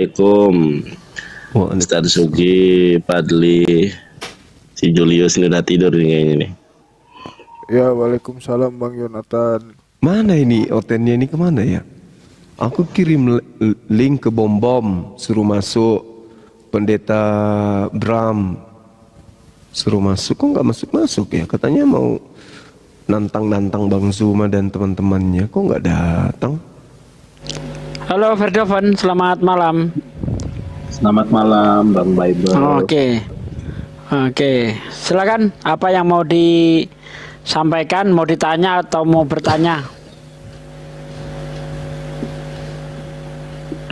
Assalamualaikum. Ustaz Sugi, Padli, si Julius ini udah tidur nih kayaknya nih. Ya, waalaikumsalam Bang Yonatan. Mana ini otennya ini kemana ya? Aku kirim link ke Bom suruh masuk. Pendeta Bram suruh masuk, kok nggak masuk ya? Katanya mau nantang Bang Zuma dan teman-temannya, kok nggak datang? Halo Verdovan, selamat malam. Selamat malam Bang Bible. Oke, silakan. Apa yang mau disampaikan, mau ditanya atau mau bertanya?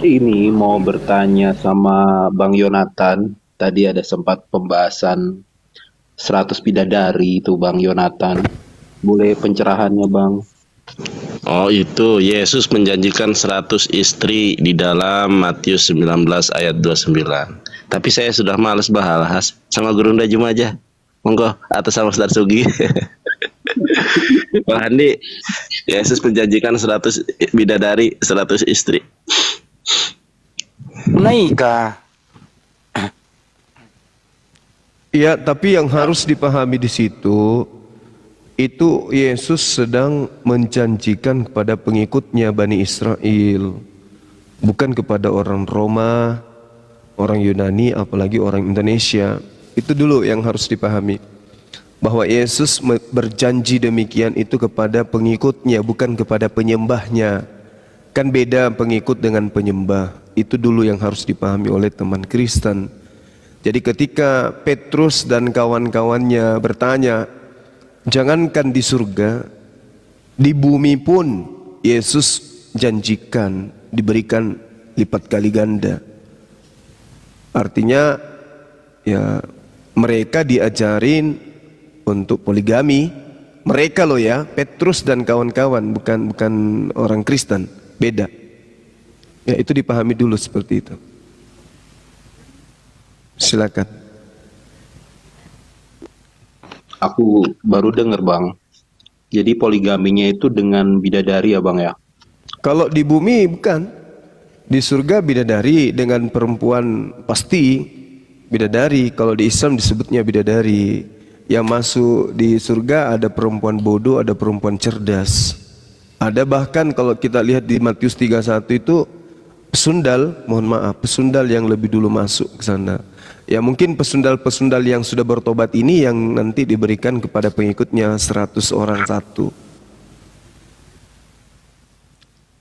Ini mau bertanya sama Bang Yonatan. Tadi ada sempat pembahasan 100 bidadari itu Bang Yonatan. Boleh pencerahannya Bang? Oh itu, Yesus menjanjikan 100 istri di dalam Matius 19 ayat 29. Tapi saya sudah males bahas sama Guru Jum aja. Monggo, atas sama Ustaz Sugi. Bang Andi, Yesus menjanjikan 100 bidadari, 100 istri. Menikah. Ya, tapi yang harus dipahami di situ itu Yesus sedang menjanjikan kepada pengikutnya Bani Israel, bukan kepada orang Roma, orang Yunani, apalagi orang Indonesia. Itu dulu yang harus dipahami, bahwa Yesus berjanji demikian itu kepada pengikutnya, bukan kepada penyembahnya. Kan beda pengikut dengan penyembah. Itu dulu yang harus dipahami oleh teman Kristen. Jadi ketika Petrus dan kawan-kawannya bertanya, jangankan di surga, di bumi pun Yesus janjikan diberikan lipat kali ganda. Artinya ya mereka diajarin untuk poligami. Mereka loh ya, Petrus dan kawan-kawan, bukan orang Kristen, beda. Ya itu dipahami dulu seperti itu. Silakan. Aku baru dengar Bang. Jadi poligaminya itu dengan bidadari ya Bang ya? Kalau di bumi bukan. Di surga bidadari dengan perempuan pasti bidadari. Kalau di Islam disebutnya bidadari. Yang masuk di surga ada perempuan bodoh, ada perempuan cerdas. Ada bahkan kalau kita lihat di Matius 31 itu pesundal, mohon maaf, pesundal yang lebih dulu masuk ke sana. Ya mungkin pesundal-pesundal yang sudah bertobat ini yang nanti diberikan kepada pengikutnya 100 orang satu.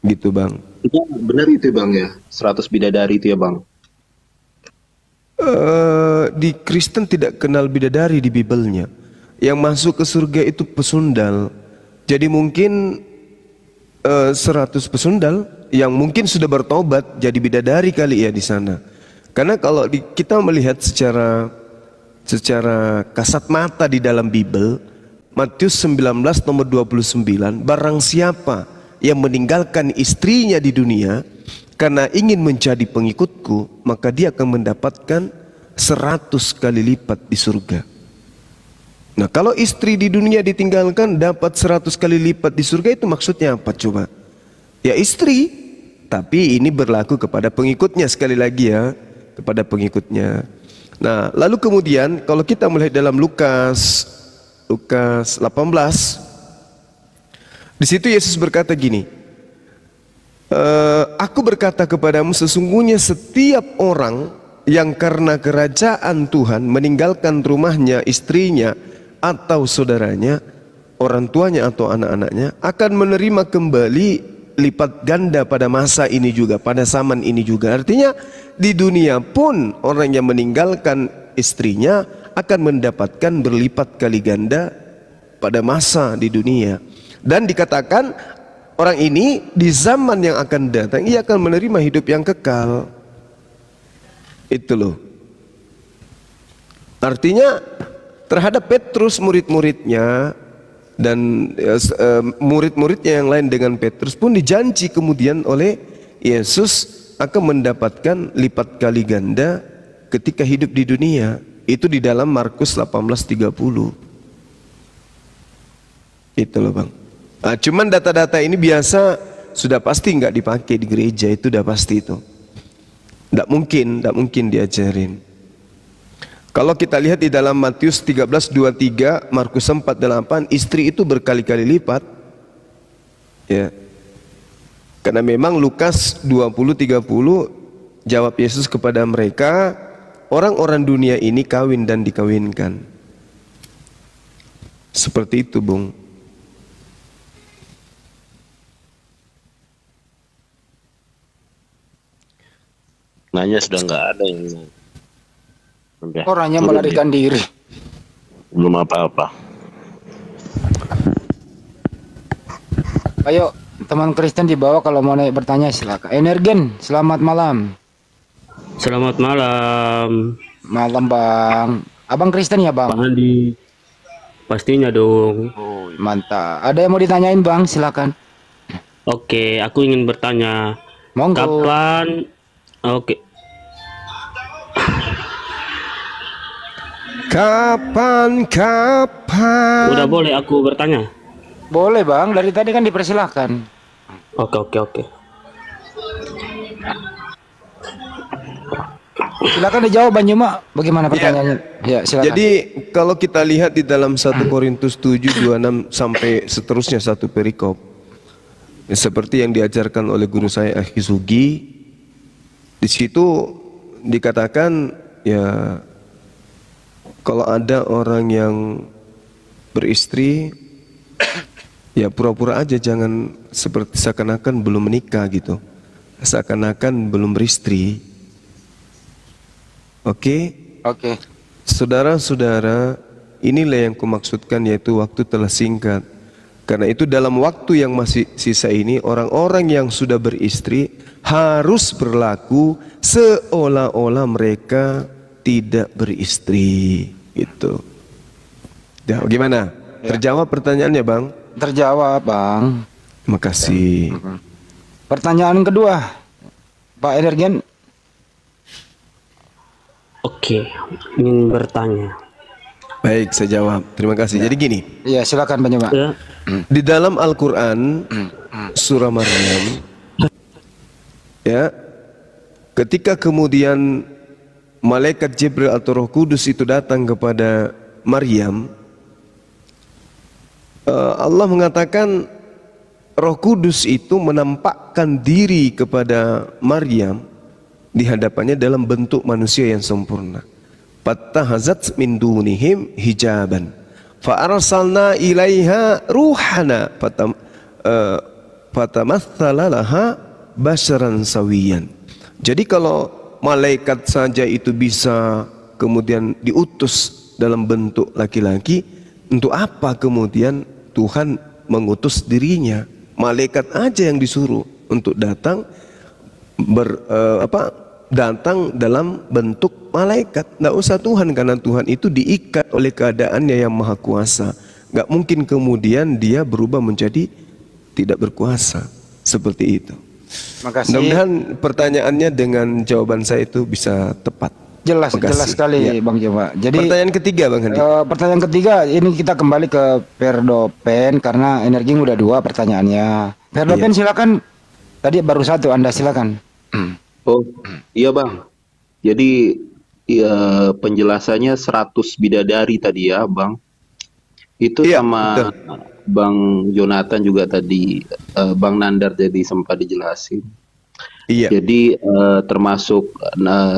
Gitu Bang. Itu benar itu Bang ya? 100 bidadari itu ya Bang? Di Kristen tidak kenal bidadari di Bibelnya. Yang masuk ke surga itu pesundal. Jadi mungkin 100 pesundal yang mungkin sudah bertobat jadi bidadari kali ya di sana. Karena kalau kita melihat secara kasat mata di dalam Bible, Matius 19 nomor 29, barang siapa yang meninggalkan istrinya di dunia karena ingin menjadi pengikutku, maka dia akan mendapatkan 100 kali lipat di surga. Nah kalau istri di dunia ditinggalkan dapat 100 kali lipat di surga, itu maksudnya apa coba? Ya istri, tapi ini berlaku kepada pengikutnya, sekali lagi ya, kepada pengikutnya. Nah lalu kemudian kalau kita melihat dalam Lukas 18, di situ Yesus berkata gini, aku berkata kepadamu, sesungguhnya setiap orang yang karena kerajaan Tuhan meninggalkan rumahnya, istrinya, atau saudaranya, orang tuanya atau anak-anaknya, akan menerima kembali lipat ganda pada masa ini juga, pada zaman ini juga. Artinya di dunia pun orang yang meninggalkan istrinya akan mendapatkan berlipat kali ganda pada masa di dunia. Dan dikatakan orang ini di zaman yang akan datang ia akan menerima hidup yang kekal. Itu loh. Artinya terhadap Petrus, murid-muridnya dan murid-muridnya yang lain dengan Petrus pun dijanji kemudian oleh Yesus akan mendapatkan lipat kali ganda ketika hidup di dunia. Itu di dalam Markus 18:30. Itu loh Bang. Nah, cuman data-data ini biasa sudah pasti nggak dipakai di gereja, itu udah pasti itu. Tidak mungkin diajarin. Kalau kita lihat di dalam Matius 13:23, Markus 4:8, istri itu berkali-kali lipat. Ya. Karena memang Lukas 20:30 jawab Yesus kepada mereka, orang-orang dunia ini kawin dan dikawinkan. Seperti itu, Bung. Nanya sudah nggak ada yang Orangnya melarikan diri. belum apa-apa. Ayo teman Kristen di bawah kalau mau naik bertanya silakan. Energen, selamat malam. Selamat malam, Malam Bang. Abang Kristen ya Bang? Bang Andi. Pastinya dong. Oh, mantap. Ada yang mau ditanyain Bang? Silakan. Oke, aku ingin bertanya. Monggo. Kapan? Oke. Kapan? Udah boleh aku bertanya? Boleh Bang, dari tadi kan dipersilahkan. Oke. Silakan dijawab Bang Juma. Bagaimana pertanyaannya? Ya, silakan. Jadi kalau kita lihat di dalam 1 Korintus 7:26 sampai seterusnya satu perikop, seperti yang diajarkan oleh guru saya Akhizugi, di situ dikatakan ya kalau ada orang yang beristri ya pura-pura aja, jangan seperti seakan-akan belum menikah gitu, seakan-akan belum beristri. Oke. Saudara-saudara, inilah yang kumaksudkan, yaitu waktu telah singkat. Karena itu dalam waktu yang masih sisa ini, orang-orang yang sudah beristri harus berlaku seolah-olah mereka tidak beristri. Gitu. Ya, gimana? Terjawab pertanyaannya, Bang? Terjawab Bang. Terima kasih. Pertanyaan kedua, Pak Energen. Oke, ingin bertanya. Baik, saya jawab. Terima kasih. Jadi gini. Iya, silakan Bang Juma. Ya, Di dalam Al-Quran surah Maryam, ya, ketika kemudian malaikat Jibril atau Roh Kudus itu datang kepada Maryam, Allah mengatakan Roh Kudus itu menampakkan diri kepada Maryam di hadapannya dalam bentuk manusia yang sempurna. Fattahazat min dunihim hijaban fa arsalna ilaiha ruhana fatamatsala laha basharan sawiyan. Jadi kalau malaikat saja itu bisa kemudian diutus dalam bentuk laki-laki, untuk apa kemudian Tuhan mengutus dirinya? Malaikat aja yang disuruh untuk datang datang dalam bentuk malaikat. Nggak usah Tuhan, karena Tuhan itu diikat oleh keadaannya yang maha kuasa. Nggak mungkin kemudian dia berubah menjadi tidak berkuasa. Seperti itu. Makasih. Mudah-mudahan pertanyaannya dengan jawaban saya itu bisa tepat. Jelas sekali Ya. Bang Juma. Jadi Pertanyaan ketiga Bang Handi. pertanyaan ketiga ini kita kembali ke Perdopen karena energi udah 2 pertanyaannya. Perdopen silakan. Tadi baru 1, Anda silakan. Oh, iya Bang. Jadi ya, penjelasannya 100 bidadari tadi ya Bang. Itu Iya, sama betul. Bang Jonathan juga tadi, Bang Nandar jadi sempat dijelasin. Iya. Jadi termasuk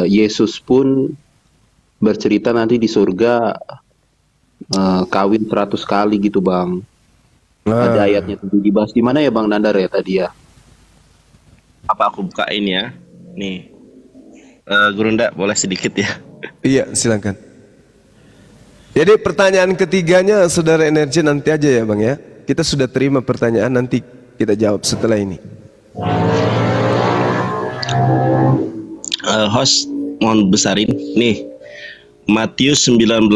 Yesus pun bercerita nanti di surga kawin 100 kali gitu Bang. Ada ayatnya tuh dibahas di mana ya Bang Nandar ya tadi ya? Apa aku bukain ya? Nih, Guru Nda boleh sedikit ya? Iya, silakan. Jadi pertanyaan ketiganya Saudara Energi nanti aja ya Bang ya. Kita sudah terima pertanyaan, nanti kita jawab setelah ini. Host mohon besarin nih, Matius 19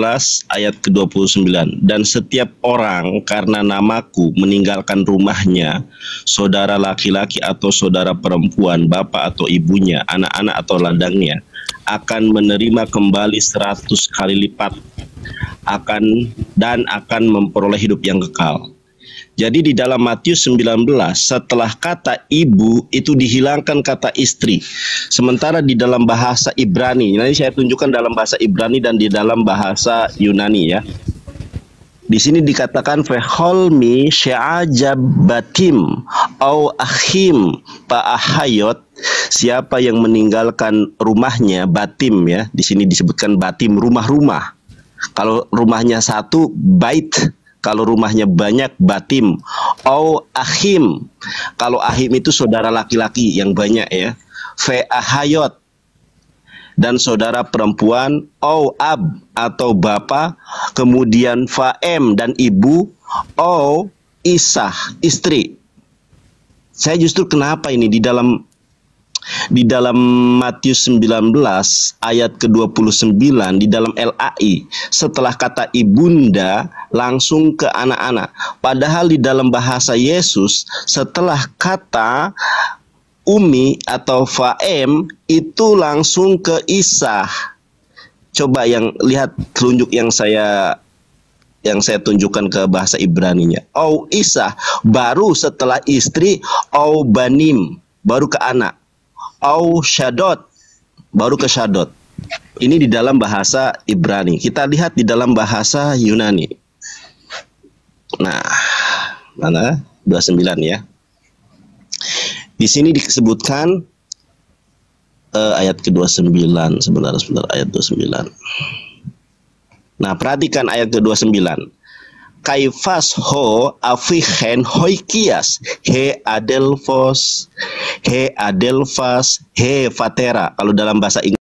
ayat ke-29, dan setiap orang karena namaku meninggalkan rumahnya, saudara laki-laki atau saudara perempuan, bapak atau ibunya, anak-anak atau ladangnya, akan menerima kembali 100 kali lipat, akan memperoleh hidup yang kekal. Jadi di dalam Matius 19 setelah kata ibu itu dihilangkan kata istri. Sementara di dalam bahasa Ibrani, nanti saya tunjukkan dalam bahasa Ibrani dan di dalam bahasa Yunani ya. Di sini dikatakan veholmi sya'ajabatim au akhim pa'ahayot, siapa yang meninggalkan rumahnya, batim ya. Di sini disebutkan batim, rumah-rumah. Kalau rumahnya satu, bait. Kalau rumahnya banyak, batim. Au ahim. Kalau ahim itu saudara laki-laki yang banyak ya. Fe'ahayot. Dan saudara perempuan. Au ab atau bapak. Kemudian fa'em dan ibu. Au isah, istri. Saya justru kenapa ini di dalam Matius 19 ayat ke-29 di dalam LAI setelah kata ibunda langsung ke anak-anak. Padahal di dalam bahasa Yesus setelah kata umi atau faem itu langsung ke isah. Coba yang lihat telunjuk yang saya tunjukkan ke bahasa Ibraninya. Au isah, baru setelah istri, au banim, baru ke anak. Au syadot, baru ke syadot. Ini di dalam bahasa Ibrani. Kita lihat di dalam bahasa Yunani. Nah, mana? 29 ya. Di sini disebutkan ayat ke-29. Sebentar, ayat 29. Nah, perhatikan ayat ke-29. Kaifas ho afihen hoikias he adelphos he adelphas he fatera. Kalau dalam bahasa Inggris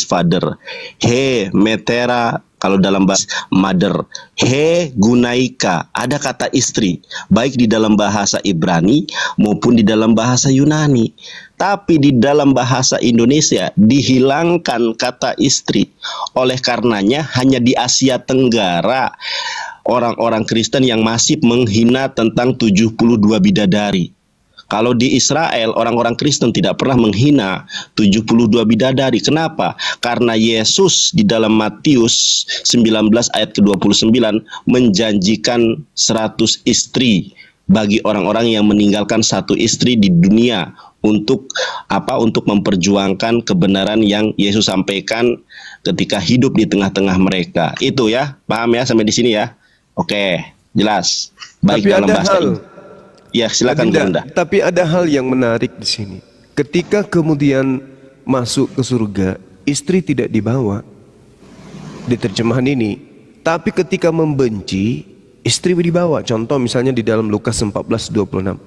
father, he metera. Kalau dalam bahasa mother, he gunaika, ada kata istri, baik di dalam bahasa Ibrani maupun di dalam bahasa Yunani. Tapi di dalam bahasa Indonesia dihilangkan kata istri. Oleh karenanya hanya di Asia Tenggara orang-orang Kristen yang masih menghina tentang 72 bidadari. Kalau di Israel orang-orang Kristen tidak pernah menghina 72 bidadari. Kenapa? Karena Yesus di dalam Matius 19 ayat ke-29 menjanjikan 100 istri bagi orang-orang yang meninggalkan satu istri di dunia. Untuk apa? Untuk memperjuangkan kebenaran yang Yesus sampaikan ketika hidup di tengah-tengah mereka. Itu ya, paham ya sampai di sini ya? Oke, jelas. Baik. Tapi dalam bahasa ya, silakan Anda. Tapi ada hal yang menarik di sini. Ketika kemudian masuk ke surga, istri tidak dibawa di terjemahan ini. Tapi ketika membenci, istri dibawa. Contoh misalnya di dalam Lukas 14:26.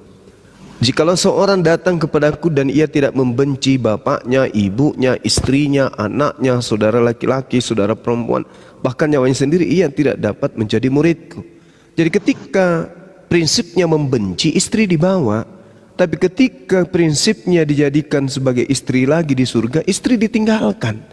Jikalau seorang datang kepadaku dan ia tidak membenci bapaknya, ibunya, istrinya, anaknya, saudara laki-laki, saudara perempuan, bahkan nyawanya sendiri, ia tidak dapat menjadi muridku. Jadi ketika prinsipnya membenci, istri dibawa. Tapi ketika prinsipnya dijadikan sebagai istri lagi di surga, istri ditinggalkan.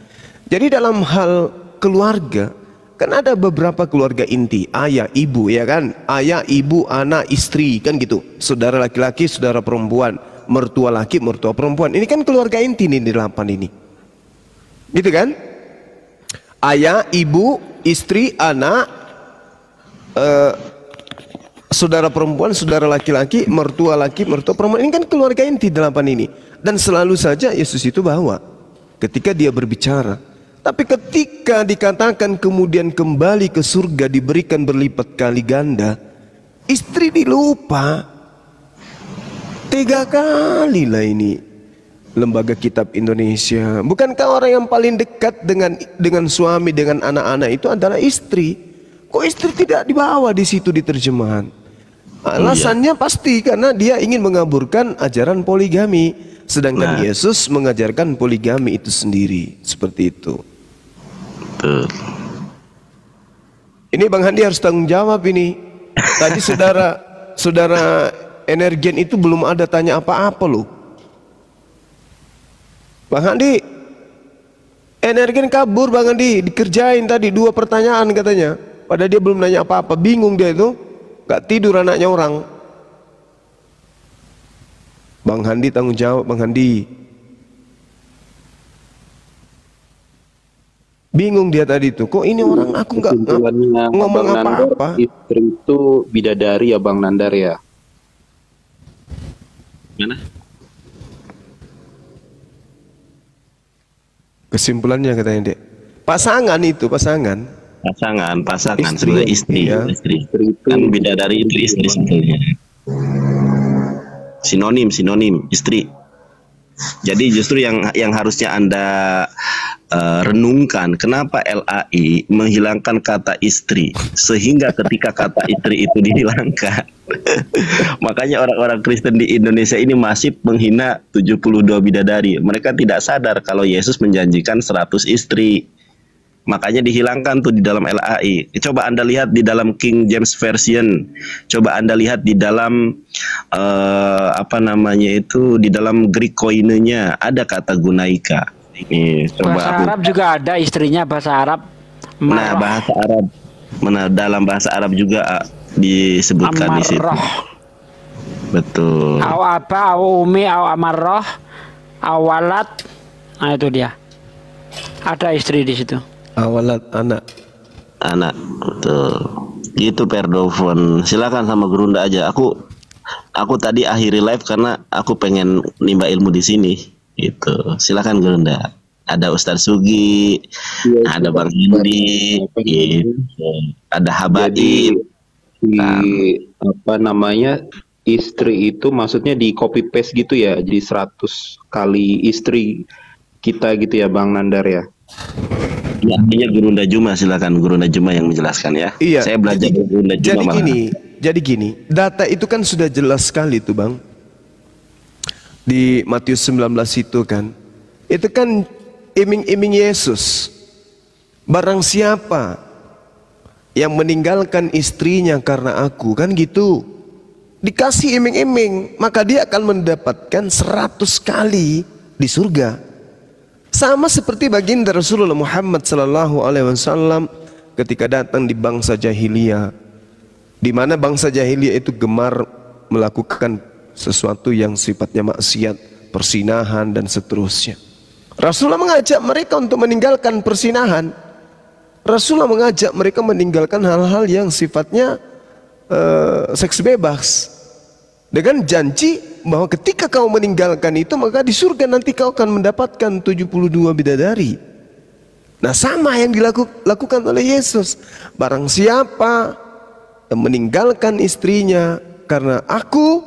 Jadi dalam hal keluarga, kan ada beberapa keluarga inti, ayah, ibu, ya kan? Ayah, ibu, anak, istri, kan gitu. Saudara laki-laki, saudara perempuan, mertua laki, mertua perempuan. Ini kan keluarga inti nih di 8 ini. Gitu kan? Ayah, ibu, istri, anak, saudara perempuan, saudara laki-laki, mertua laki, mertua perempuan. Ini kan keluarga inti 8 ini. Dan selalu saja Yesus itu bawa ketika dia berbicara. Tapi ketika dikatakan kemudian kembali ke surga diberikan berlipat kali ganda, istri dilupa. 3 kali lah ini Lembaga Kitab Indonesia. Bukankah orang yang paling dekat dengan suami, dengan anak-anak itu adalah istri? Kok istri tidak dibawa di situ di terjemahan? Alasannya pasti karena dia ingin mengaburkan ajaran poligami, sedangkan Yesus mengajarkan poligami itu sendiri. Seperti itu. Ini Bang Handi harus tanggung jawab ini. Tadi saudara Energen itu belum ada tanya apa-apa loh. Bang Handi, Energen kabur Bang Handi, dikerjain tadi 2 pertanyaan katanya. Padahal dia belum nanya apa-apa, bingung dia itu, gak tidur anaknya orang. Bang Handi tanggung jawab Bang Handi. Bingung dia tadi tuh, kok ini orang aku nggak Kesimpulannya ngomong Bang Nandar, apa-apa. istri itu bidadari ya Bang Nandar ya. Mana? Kesimpulannya katanya Dek. Pasangan itu, pasangan. Pasangan Istri. sebenarnya istri, Iya. istri. Istri itu Kan bidadari itu istri sebetulnya. Sinonim istri. Jadi justru yang harusnya Anda renungkan, kenapa LAI menghilangkan kata istri, sehingga ketika kata istri itu dihilangkan, makanya orang-orang Kristen di Indonesia ini masih menghina 72 bidadari. Mereka tidak sadar kalau Yesus menjanjikan 100 istri. Makanya dihilangkan tuh di dalam LAI. Coba Anda lihat di dalam King James Version. Coba Anda lihat di dalam di dalam Greek Koine-nya ada kata gunaika. Ini coba Bahasa Arab juga ada istrinya, bahasa Arab. Nah, bahasa Arab. Dalam bahasa Arab juga disebutkan di situ. Amarroh. Betul. Au apa, au umi, au amarroh, au walad. Nah itu dia. Ada istri di situ. Awalat anak. Betul. Gitu Perdovon. Silakan sama Gerunda aja. Aku tadi akhiri live karena aku pengen nimba ilmu di sini. Gitu. Silakan Gerunda. Ada Ustadz Sugi, ada Bang Hindi, gitu. Ada Habaib. Istri itu maksudnya di copy paste gitu ya, jadi 100 kali istri kita gitu ya Bang Nandar ya. Ya, artinya Gerunda Juma, silakan Gerunda Juma yang menjelaskan ya. Iya. Saya belajar dari Gerunda Juma. Jadi gini, data itu kan sudah jelas sekali tuh Bang. Di Matius 19 itu kan. Itu kan iming-iming Yesus. Barang siapa yang meninggalkan istrinya karena aku, kan gitu. Dikasih iming-iming, maka dia akan mendapatkan 100 kali di surga. Sama seperti baginda Rasulullah Muhammad sallallahu alaihi wasallam ketika datang di bangsa jahiliyah, di mana bangsa jahiliyah itu gemar melakukan sesuatu yang sifatnya maksiat, persinahan dan seterusnya. Rasulullah mengajak mereka untuk meninggalkan persinahan. Rasulullah mengajak mereka meninggalkan hal-hal yang sifatnya seks bebas, dengan janji bahwa ketika kau meninggalkan itu maka di surga nanti kau akan mendapatkan 72 bidadari. Nah sama yang dilakukan oleh Yesus. Barang siapa yang meninggalkan istrinya karena aku,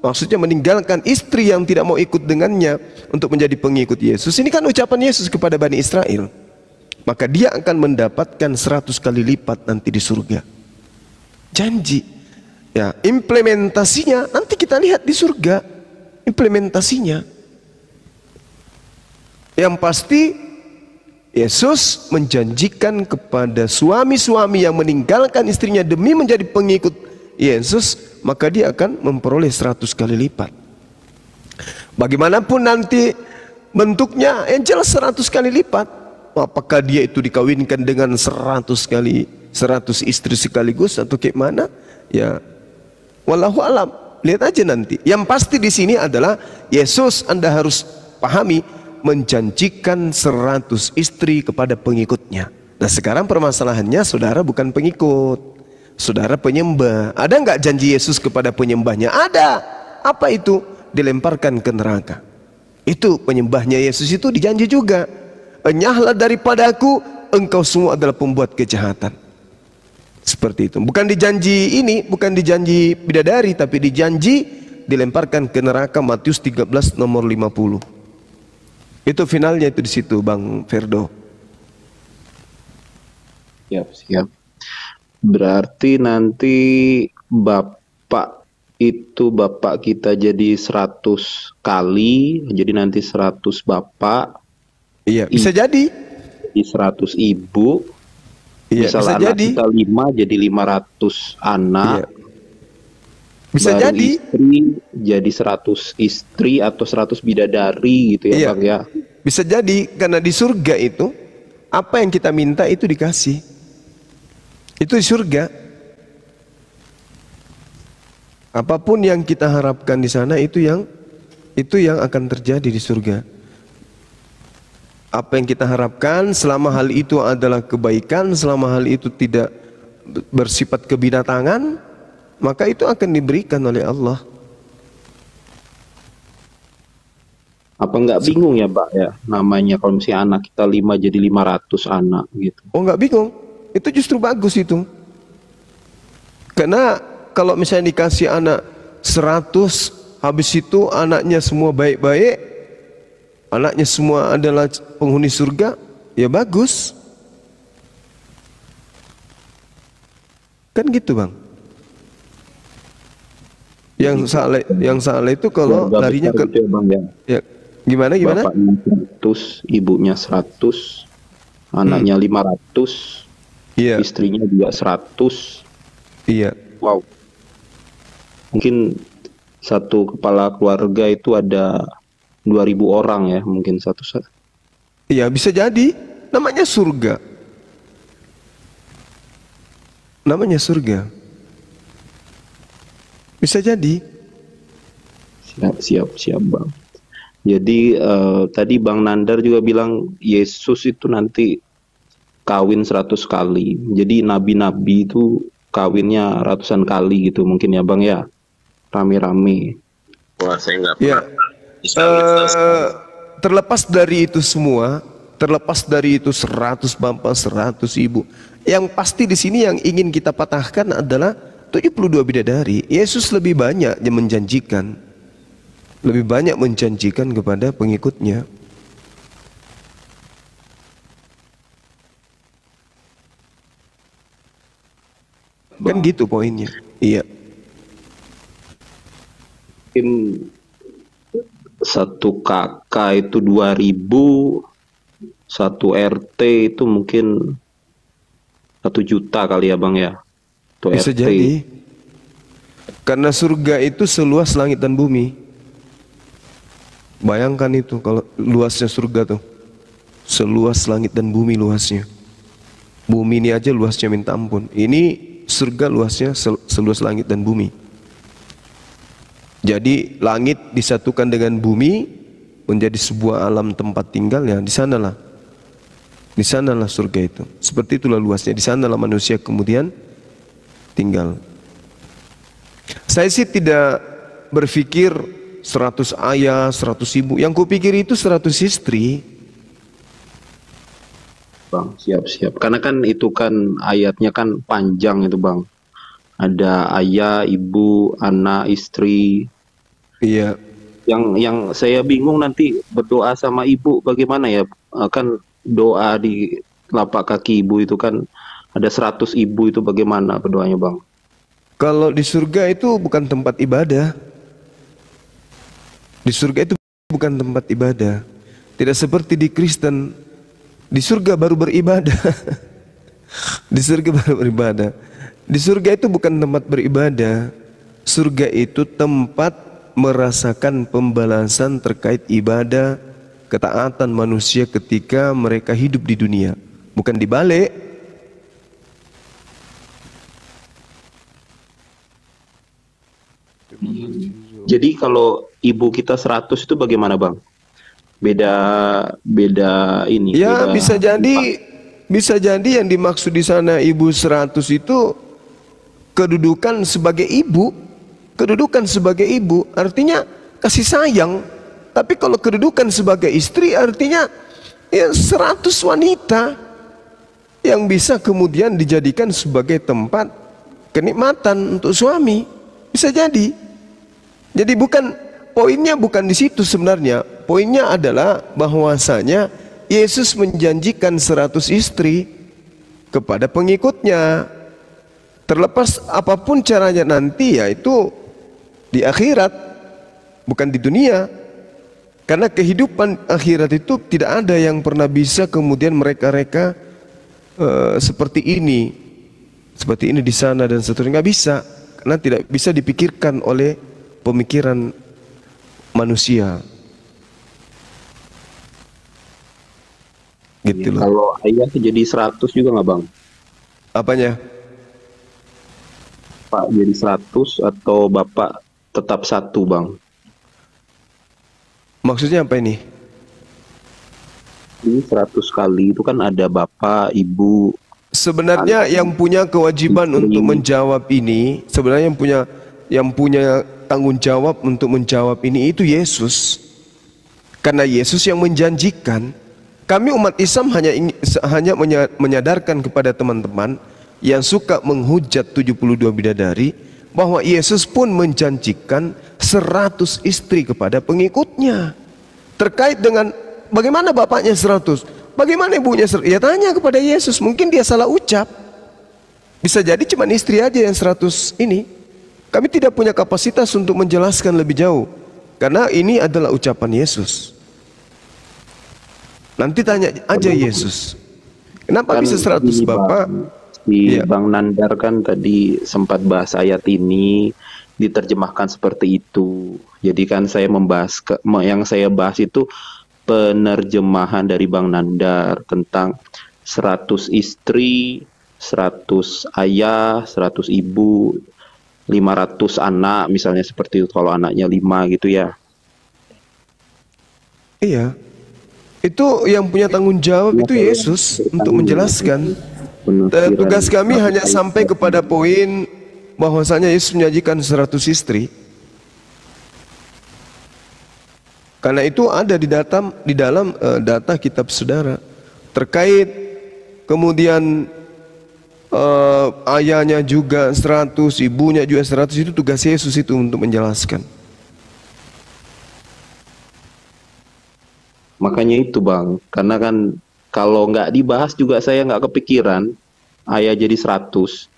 maksudnya meninggalkan istri yang tidak mau ikut dengannya untuk menjadi pengikut Yesus. Ini kan ucapan Yesus kepada Bani Israel. Maka dia akan mendapatkan 100 kali lipat nanti di surga. Janji. Ya, implementasinya nanti kita lihat di surga. Implementasinya. Yang pasti Yesus menjanjikan kepada suami-suami yang meninggalkan istrinya demi menjadi pengikut Yesus, maka dia akan memperoleh 100 kali lipat. Bagaimanapun nanti bentuknya, yang jelas 100 kali lipat. Apakah dia itu dikawinkan dengan 100 istri sekaligus atau kayak mana? Ya, wallahu alam. Lihat aja nanti. Yang pasti di sini adalah Yesus, Anda harus pahami, menjanjikan 100 istri kepada pengikutnya. Nah sekarang permasalahannya saudara bukan pengikut, saudara penyembah. Ada nggak janji Yesus kepada penyembahnya? Ada. Apa itu? Dilemparkan ke neraka. Itu penyembahnya Yesus itu dijanji juga. Enyahlah daripadaku, engkau semua adalah pembuat kejahatan. Seperti itu. Bukan dijanji ini, bukan dijanji bidadari, tapi dijanji dilemparkan ke neraka. Matius 13 nomor 50. Itu finalnya itu di situ, Bang Ferdo. Siap. Berarti nanti bapak kita jadi 100 kali, jadi nanti 100 bapak. Iya, bisa jadi. Di 100 ibu. Iya, misal bisa anak jadi. kita 5 jadi 500 anak. Iya. Bisa baru jadi. Istri jadi 100 istri atau 100 bidadari gitu ya, Iya. Bang ya. Bisa jadi karena di surga itu apa yang kita minta itu dikasih. Itu di surga. Apapun yang kita harapkan di sana itu yang akan terjadi di surga. Apa yang kita harapkan, selama hal itu adalah kebaikan, selama hal itu tidak bersifat kebinatangan, maka itu akan diberikan oleh Allah. Apa nggak bingung ya, Pak ya? Namanya kalau misalnya anak kita 5 jadi 500 anak gitu. Oh, nggak bingung. Itu justru bagus itu. Karena kalau misalnya dikasih anak 100, habis itu anaknya semua baik-baik, anaknya semua adalah penghuni surga, ya bagus. Kan gitu, Bang. Yang salah itu kalau Keluarga larinya besar ke itu ya, Bang ya. ya gimana? Bapaknya 100, ibunya 100, anaknya 500, Iya, istrinya juga 100. iya. Wow. Mungkin satu kepala keluarga itu ada 2000 orang ya, mungkin satu. Iya, bisa jadi. Namanya surga. Namanya surga. Bisa jadi. Siap, Bang. Jadi tadi Bang Nandar juga bilang Yesus itu nanti kawin 100 kali. Jadi nabi-nabi itu kawinnya ratusan kali gitu mungkin ya, Bang ya. Rame-rame. Wah, saya nggak Ya. Terlepas dari itu semua, terlepas dari itu 100 bapak, 100 ibu, yang pasti di sini yang ingin kita patahkan adalah 72 bidadari. Yesus lebih banyak yang menjanjikan, lebih banyak menjanjikan kepada pengikutnya. Kan gitu poinnya. Iya. Mungkin satu kakak itu 2000, satu RT itu mungkin 1 juta kali ya, Bang ya. Itu Bisa RT. jadi. Karena surga itu seluas langit dan bumi. Bayangkan itu kalau luasnya surga tuh. Seluas langit dan bumi luasnya. Bumi ini aja luasnya minta ampun. Ini surga luasnya seluas langit dan bumi. Jadi langit disatukan dengan bumi menjadi sebuah alam tempat tinggalnya. Di sanalah surga itu. Seperti itulah luasnya. Di sanalah manusia kemudian tinggal. Saya sih tidak berpikir 100 ayah, 100 ibu. Yang kupikir itu 100 istri. Bang, siap. Karena kan itu kan ayatnya kan panjang itu, Bang. Ada ayah, ibu, anak, istri. Iya. Yang saya bingung nanti berdoa sama ibu bagaimana ya? Kan doa di telapak kaki ibu itu kan ada 100 ibu, itu bagaimana berdoanya, Bang? Kalau di surga itu bukan tempat ibadah. Di surga itu bukan tempat ibadah. Tidak seperti di Kristen. Di surga baru beribadah. Di surga baru beribadah. Di surga itu bukan tempat beribadah. Surga itu tempat merasakan pembalasan terkait ibadah, ketaatan manusia ketika mereka hidup di dunia. Bukan dibalik. Jadi kalau ibu kita 100 itu bagaimana, Bang? Beda ini. Ya, beda bisa jadi yang dimaksud di sana ibu 100 itu kedudukan sebagai ibu. Kedudukan sebagai ibu artinya kasih sayang. Tapi kalau kedudukan sebagai istri artinya ya 100 wanita yang bisa kemudian dijadikan sebagai tempat kenikmatan untuk suami. Bisa jadi. Jadi poinnya bukan di situ sebenarnya. Poinnya adalah bahwasanya Yesus menjanjikan 100 istri kepada pengikutnya. Terlepas apapun caranya nanti, yaitu di akhirat, bukan di dunia. Karena kehidupan akhirat itu tidak ada yang pernah bisa kemudian mereka-reka seperti ini di sana dan seterusnya. Nggak bisa, karena tidak bisa dipikirkan oleh pemikiran manusia. Gitu loh. Kalau ayah jadi 100 juga nggak, Bang? Apanya? Pak jadi 100 atau Bapak tetap 1, Bang? Maksudnya apa ini? Ini 100 kali itu kan ada bapak, ibu, Sebenarnya yang punya kewajiban untuk menjawab ini, sebenarnya yang punya tanggung jawab untuk menjawab ini itu Yesus. Karena Yesus yang menjanjikan. Kami umat Islam hanya menyadarkan kepada teman-teman yang suka menghujat 72 bidadari bahwa Yesus pun menjanjikan 100 istri kepada pengikutnya. Terkait dengan bagaimana bapaknya 100, bagaimana ibunya 100, ya tanya kepada Yesus, mungkin dia salah ucap. Bisa jadi cuma istri aja yang 100 ini. Kami tidak punya kapasitas untuk menjelaskan lebih jauh, karena ini adalah ucapan Yesus. Nanti tanya aja Yesus, kenapa kan bisa 100 ini, Bapak? Si Iya. Bang Nandar kan tadi sempat bahas ayat ini diterjemahkan seperti itu. Jadi kan saya membahas yang saya bahas itu penerjemahan dari Bang Nandar tentang 100 istri, 100 ayah, 100 ibu, 500 anak misalnya seperti itu kalau anaknya 5 gitu ya. Iya. Itu yang punya tanggung jawab itu Yesus untuk menjelaskan. Dan tugas kami hanya sampai kepada poin bahwasanya Yesus menyajikan 100 istri. Karena itu ada di dalam data kitab saudara terkait kemudian ayahnya juga 100, ibunya juga 100, itu tugas Yesus itu untuk menjelaskan. Makanya itu Bang, karena kan kalau nggak dibahas juga saya nggak kepikiran ayah jadi 100.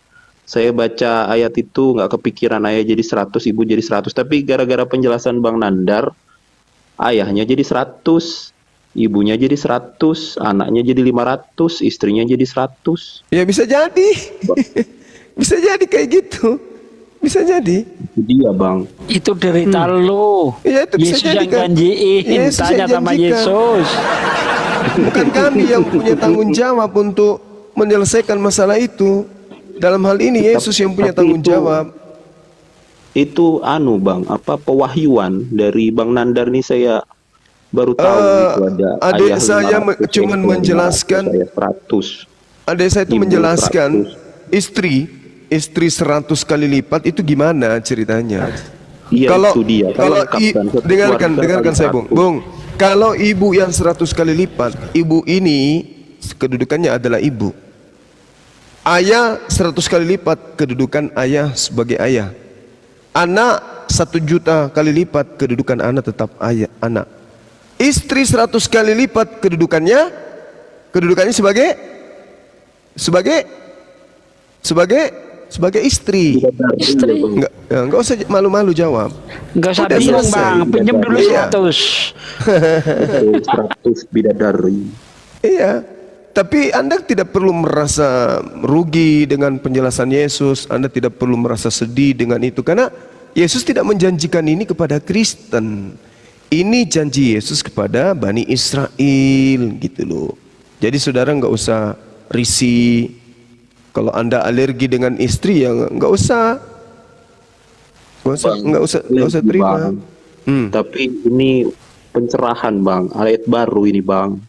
Saya baca ayat itu nggak kepikiran ayah jadi 100, ibu jadi 100. Tapi gara-gara penjelasan Bang Nandar, ayahnya jadi 100, ibunya jadi 100, anaknya jadi 500, istrinya jadi 100. Ya bisa jadi. Bisa jadi kayak gitu. Bisa jadi. Itu dia Bang. Itu derita lu. Iya, itu bisa Yesus jadi yang kan. janjiin. Yesus Tanya yang sama janjikan. Yesus. Bukan kami yang punya tanggung jawab untuk menyelesaikan masalah itu. Dalam hal ini Yesus yang punya Tapi tanggung jawab. Itu Bang, apa pewahyuan dari Bang Nandar nih saya baru tahu itu ada adik ayah saya 500, cuman ayah 500, menjelaskan, ayah 100. adik saya itu Ibu menjelaskan istri 100 kali lipat itu gimana ceritanya. Iya, Kalau itu dia. Kan kalau lengkap kan, satu dengarkan keluarga saya kali Bung. Kalau ibu yang 100 kali lipat, ibu ini kedudukannya adalah ibu. Ayah 100 kali lipat, kedudukan ayah sebagai ayah. Anak 1 juta kali lipat, kedudukan anak tetap ayah, anak. Istri 100 kali lipat, kedudukannya sebagai istri. Istri. Enggak usah malu-malu jawab. Enggak usah Udah bingung selesai. Bang. Pinjam dulu Iya. 100. 100 bidadari. Iya, tapi Anda tidak perlu merasa rugi dengan penjelasan Yesus. Anda tidak perlu merasa sedih dengan itu, karena Yesus tidak menjanjikan ini kepada Kristen. Ini janji Yesus kepada Bani Israel gitu loh. Jadi saudara nggak usah risih. Kalau Anda alergi dengan istri ya nggak usah terima. Bang. Tapi ini pencerahan Bang, ayat baru ini Bang.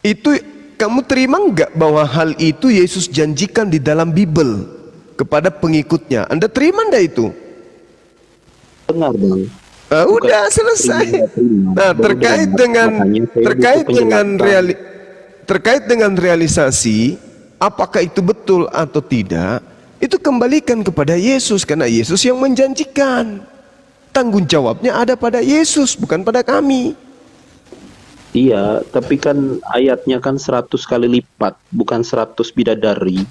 Itu kamu terima nggak bahwa hal itu Yesus janjikan di dalam Bible kepada pengikutnya? Anda terima nggak itu? Dengar Bang. Udah selesai. Nah, terkait dengan realisasi, apakah itu betul atau tidak, itu kembalikan kepada Yesus, karena Yesus yang menjanjikan. Tanggung jawabnya ada pada Yesus, bukan pada kami. Iya, tapi kan ayatnya kan 100 kali lipat, bukan 100 bidadari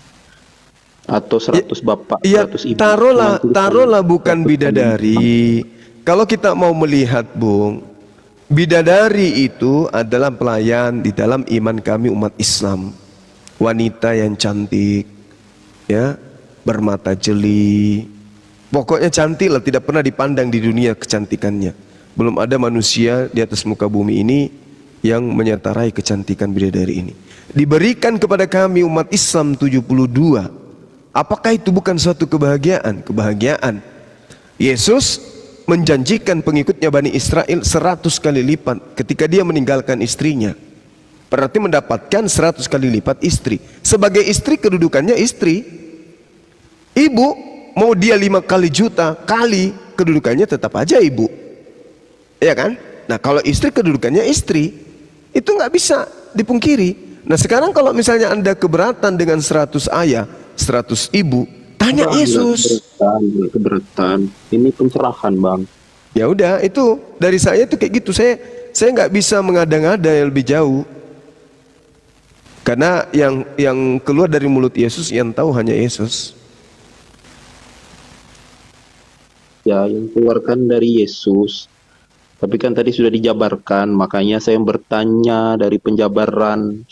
atau 100 bapak, Ya, 100 ibu. taruhlah bukan bidadari. Kalau kita mau melihat, Bung, bidadari itu adalah pelayan di dalam iman kami umat Islam. Wanita yang cantik, ya, bermata jeli. Pokoknya cantik lah, tidak pernah dipandang di dunia kecantikannya. Belum ada manusia di atas muka bumi ini yang menyertai kecantikan bidadari ini. Diberikan kepada kami umat Islam 72. Apakah itu bukan suatu kebahagiaan? Kebahagiaan. Yesus menjanjikan pengikutnya Bani Israel 100 kali lipat ketika dia meninggalkan istrinya. berarti mendapatkan 100 kali lipat istri. Sebagai istri kedudukannya istri. Ibu mau dia 5 kali juta kali, kedudukannya tetap aja ibu. Ya kan? Nah kalau istri kedudukannya istri, itu nggak bisa dipungkiri. Nah sekarang kalau misalnya Anda keberatan dengan 100 ayah, 100 ibu, tanya Yesus. Keberatan. Ini pencerahan, Bang. Ya udah, itu dari saya itu kayak gitu. Saya nggak bisa mengada-ngada yang lebih jauh. Karena yang keluar dari mulut Yesus yang tahu hanya Yesus. Ya, yang keluarkan dari Yesus. Tapi kan tadi sudah dijabarkan, makanya saya bertanya dari penjabaran.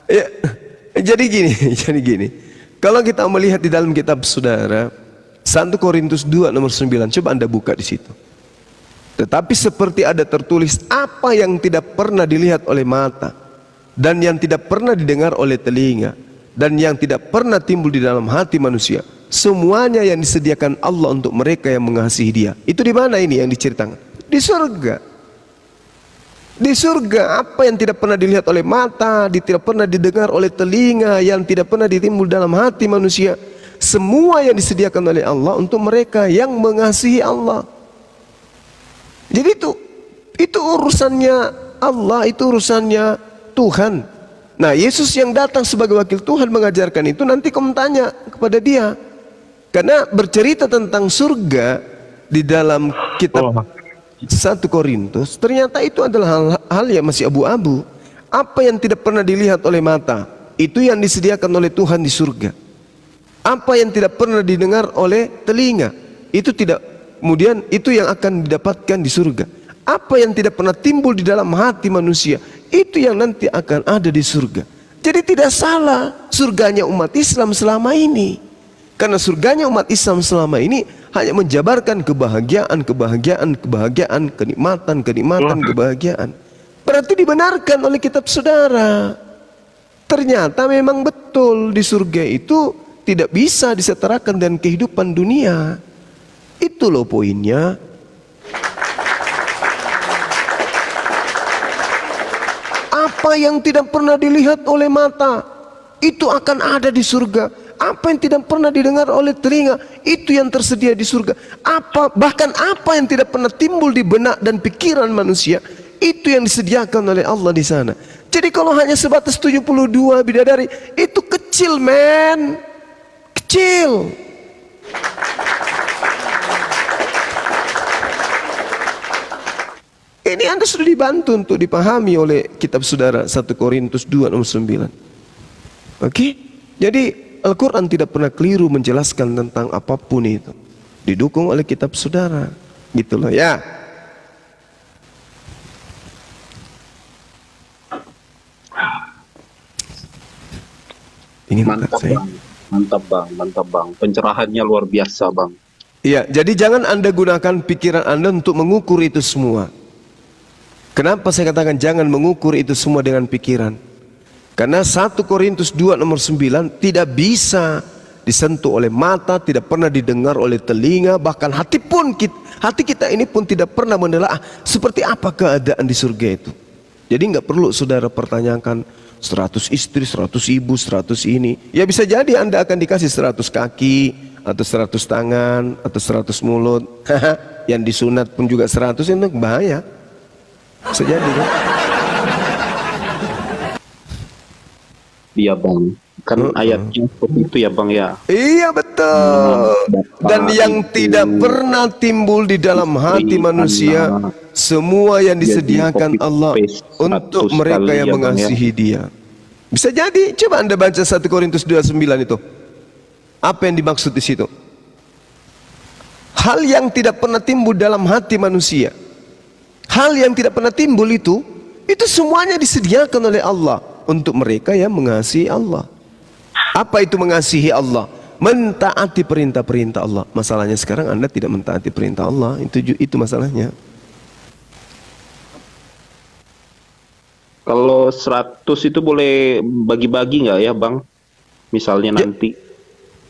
Ya, jadi gini. Kalau kita melihat di dalam kitab saudara 1 Korintus 2 nomor 9, coba Anda buka di situ. Tetapi seperti ada tertulis, apa yang tidak pernah dilihat oleh mata, dan yang tidak pernah didengar oleh telinga, dan yang tidak pernah timbul di dalam hati manusia, semuanya yang disediakan Allah untuk mereka yang mengasihi Dia. Itu di mana ini yang diceritakan? Di surga. Di surga, apa yang tidak pernah dilihat oleh mata, tidak pernah didengar oleh telinga, yang tidak pernah ditimbul dalam hati manusia, semua yang disediakan oleh Allah untuk mereka yang mengasihi Allah. Jadi itu urusannya Allah, itu urusannya Tuhan. Nah Yesus yang datang sebagai wakil Tuhan mengajarkan itu, nanti kamu tanya kepada Dia. Karena bercerita tentang surga di dalam kitab 1 Korintus, ternyata itu adalah hal yang masih abu-abu. Apa yang tidak pernah dilihat oleh mata, itu yang disediakan oleh Tuhan di surga. Apa yang tidak pernah didengar oleh telinga, itu tidak, kemudian itu yang akan didapatkan di surga. Apa yang tidak pernah timbul di dalam hati manusia, itu yang nanti akan ada di surga. Jadi tidak salah surganya umat Islam selama ini. Karena surganya umat Islam selama ini hanya menjabarkan kebahagiaan, kenikmatan, kebahagiaan. Berarti dibenarkan oleh kitab saudara. Ternyata memang betul di surga itu tidak bisa disetarakan dengan kehidupan dunia. Itu loh poinnya. Apa yang tidak pernah dilihat oleh mata, itu akan ada di surga. Apa yang tidak pernah didengar oleh telinga, itu yang tersedia di surga. Bahkan apa yang tidak pernah timbul di benak dan pikiran manusia, itu yang disediakan oleh Allah di sana. Jadi kalau hanya sebatas 72 bidadari, itu kecil, men. Kecil. Ini Anda sudah dibantu untuk dipahami oleh kitab saudara 1 Korintus 2 nomor 9. Oke? Jadi Al-Quran tidak pernah keliru menjelaskan tentang apapun itu. Didukung oleh kitab saudara. Gitu loh ya. Mantap bang. Pencerahannya luar biasa bang. Iya, jadi jangan Anda gunakan pikiran Anda untuk mengukur itu semua. Kenapa saya katakan jangan mengukur itu semua dengan pikiran? Karena 1 Korintus 2 nomor 9 tidak bisa disentuh oleh mata, tidak pernah didengar oleh telinga, bahkan hati kita ini pun tidak pernah menelaah seperti apa keadaan di surga itu. Jadi nggak perlu saudara pertanyakan 100 istri, 100 ibu, 100 ini. Ya bisa jadi Anda akan dikasih 100 kaki, atau 100 tangan, atau 100 mulut. Yang disunat pun juga 100, itu bahaya. Bisa jadi kan? Iya bang, kan ayatnya seperti itu ya bang ya. Iya betul. Dan yang tidak pernah timbul di dalam hati manusia, semua yang disediakan Allah untuk mereka yang mengasihi Dia. Bisa jadi, coba Anda baca 1 Korintus 2:9 itu. Apa yang dimaksud di situ? Hal yang tidak pernah timbul dalam hati manusia. Hal yang tidak pernah timbul itu semuanya disediakan oleh Allah untuk mereka yang mengasihi Allah. Apa itu mengasihi Allah? Mentaati perintah-perintah Allah. Masalahnya sekarang Anda tidak mentaati perintah Allah. Itu masalahnya. Kalau 100 itu boleh bagi-bagi nggak ya bang? Misalnya nanti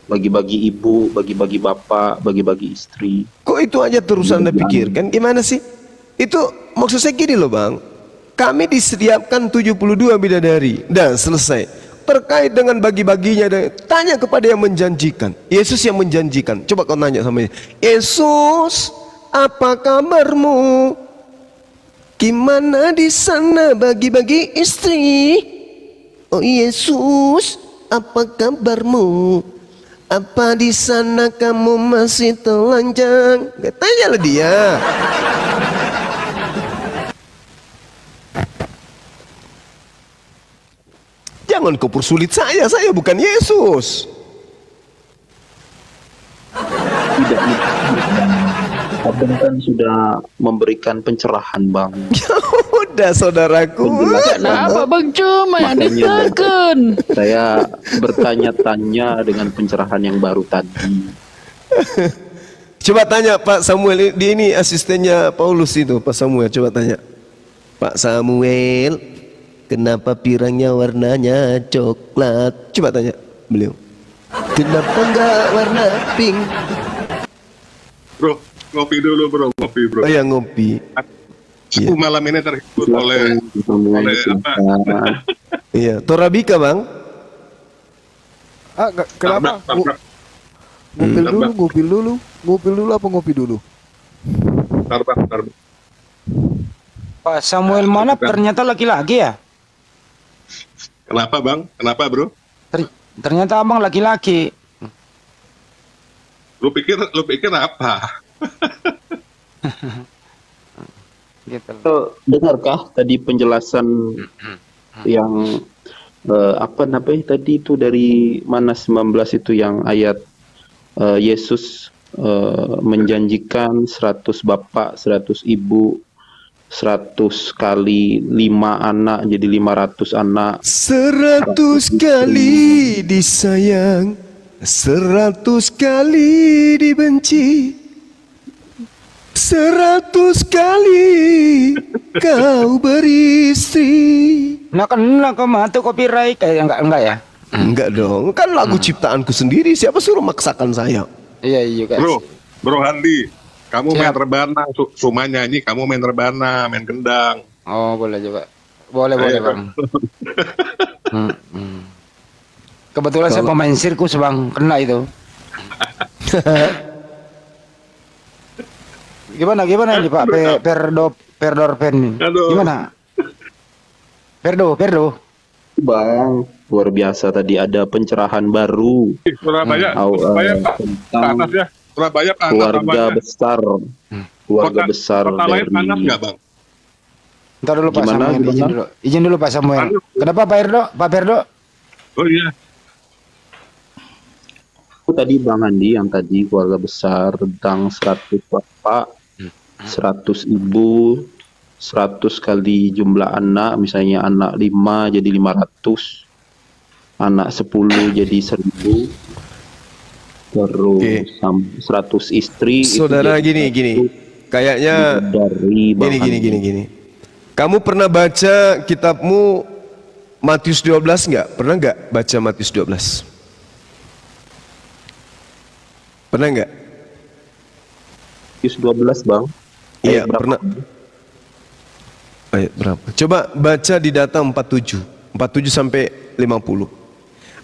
bagi-bagi ibu, bagi-bagi bapak, bagi-bagi istri. Kok itu aja terus Anda pikirkan? Gimana sih? Itu maksud saya gini loh bang. kami disediakan 72 bidadari. Dan selesai. Terkait dengan bagi-baginya, tanya kepada yang menjanjikan. Yesus yang menjanjikan. Coba kau tanya sama dia, Yesus, apa kabarmu? Gimana di sana bagi-bagi istri? Oh Yesus, apa kabarmu? Apa di sana kamu masih telanjang? Tanyalah dia. Jangan kau persulit saya bukan Yesus. Tidak, Abang kan sudah memberikan pencerahan, Bang. Ya udah saudaraku. Kenapa Bang cuma yang Makanya, ditekan? Saya bertanya-tanya dengan pencerahan yang baru tadi. Coba tanya Pak Samuel, di ini asistennya Paulus itu, Pak Samuel, coba tanya. Pak Samuel, kenapa pirangnya warnanya coklat? Coba tanya beliau. Kenapa enggak warna pink? Bro, ngopi dulu bro, ngopi bro. Oh ya ngopi. Aku malam ini terhibur oleh apa? Iya, Torabika Bang. Kenapa? Ngupil dulu apa ngopi dulu? Bentar, Bang. Pak Samuel Manap ternyata laki-laki ya? Kenapa Bang? Kenapa bro? Ternyata abang laki-laki. Lu pikir apa? Gitu. Dengarkah tadi penjelasan yang apa namanya tadi itu dari mana 19 itu yang ayat Yesus menjanjikan 100 bapak, 100 ibu, 100 kali 5 anak jadi 500 anak. 100 kali disayang, 100 kali dibenci, 100 kali kau beristri. Nah kau mati copyright enggak ya? Enggak dong, kan lagu ciptaanku sendiri. Siapa suruh maksakan saya? Iya guys. Bro Handi, kamu Siap. main rebana, Suma nyanyi, kamu main rebana, main gendang. Oh boleh juga. Boleh Bang. Kebetulan saya pemain sirkus Bang, kena itu. Gimana ini Pak Perdorpen? Aduh. Gimana? Perdo. Bang, luar biasa tadi ada pencerahan baru. Surabaya, tentang panas ya. Surabaya panas keluarga namanya. besar. Keluarga besar Kota lain dari panas nggak Bang? Ntar dulu Pak Gimana, Samuel, gimana? izin dulu Pak Samuel. Kenapa Pak Perdo? Oh iya. Aku tadi Bang Andi yang tadi keluarga besar tentang 100 bapak, 100 ibu, 100 kali jumlah anak, misalnya anak 5 jadi 500, anak 10 jadi 1000, terus 100 istri. Saudara gini, kayaknya dari Bang gini. Kamu pernah baca kitabmu Matius 12 nggak? Pernah nggak baca Matius 12? Pernah nggak? Matius 12 Bang. Iya, Berapa? pernah. Ayat berapa? Coba baca di data 47 sampai 50.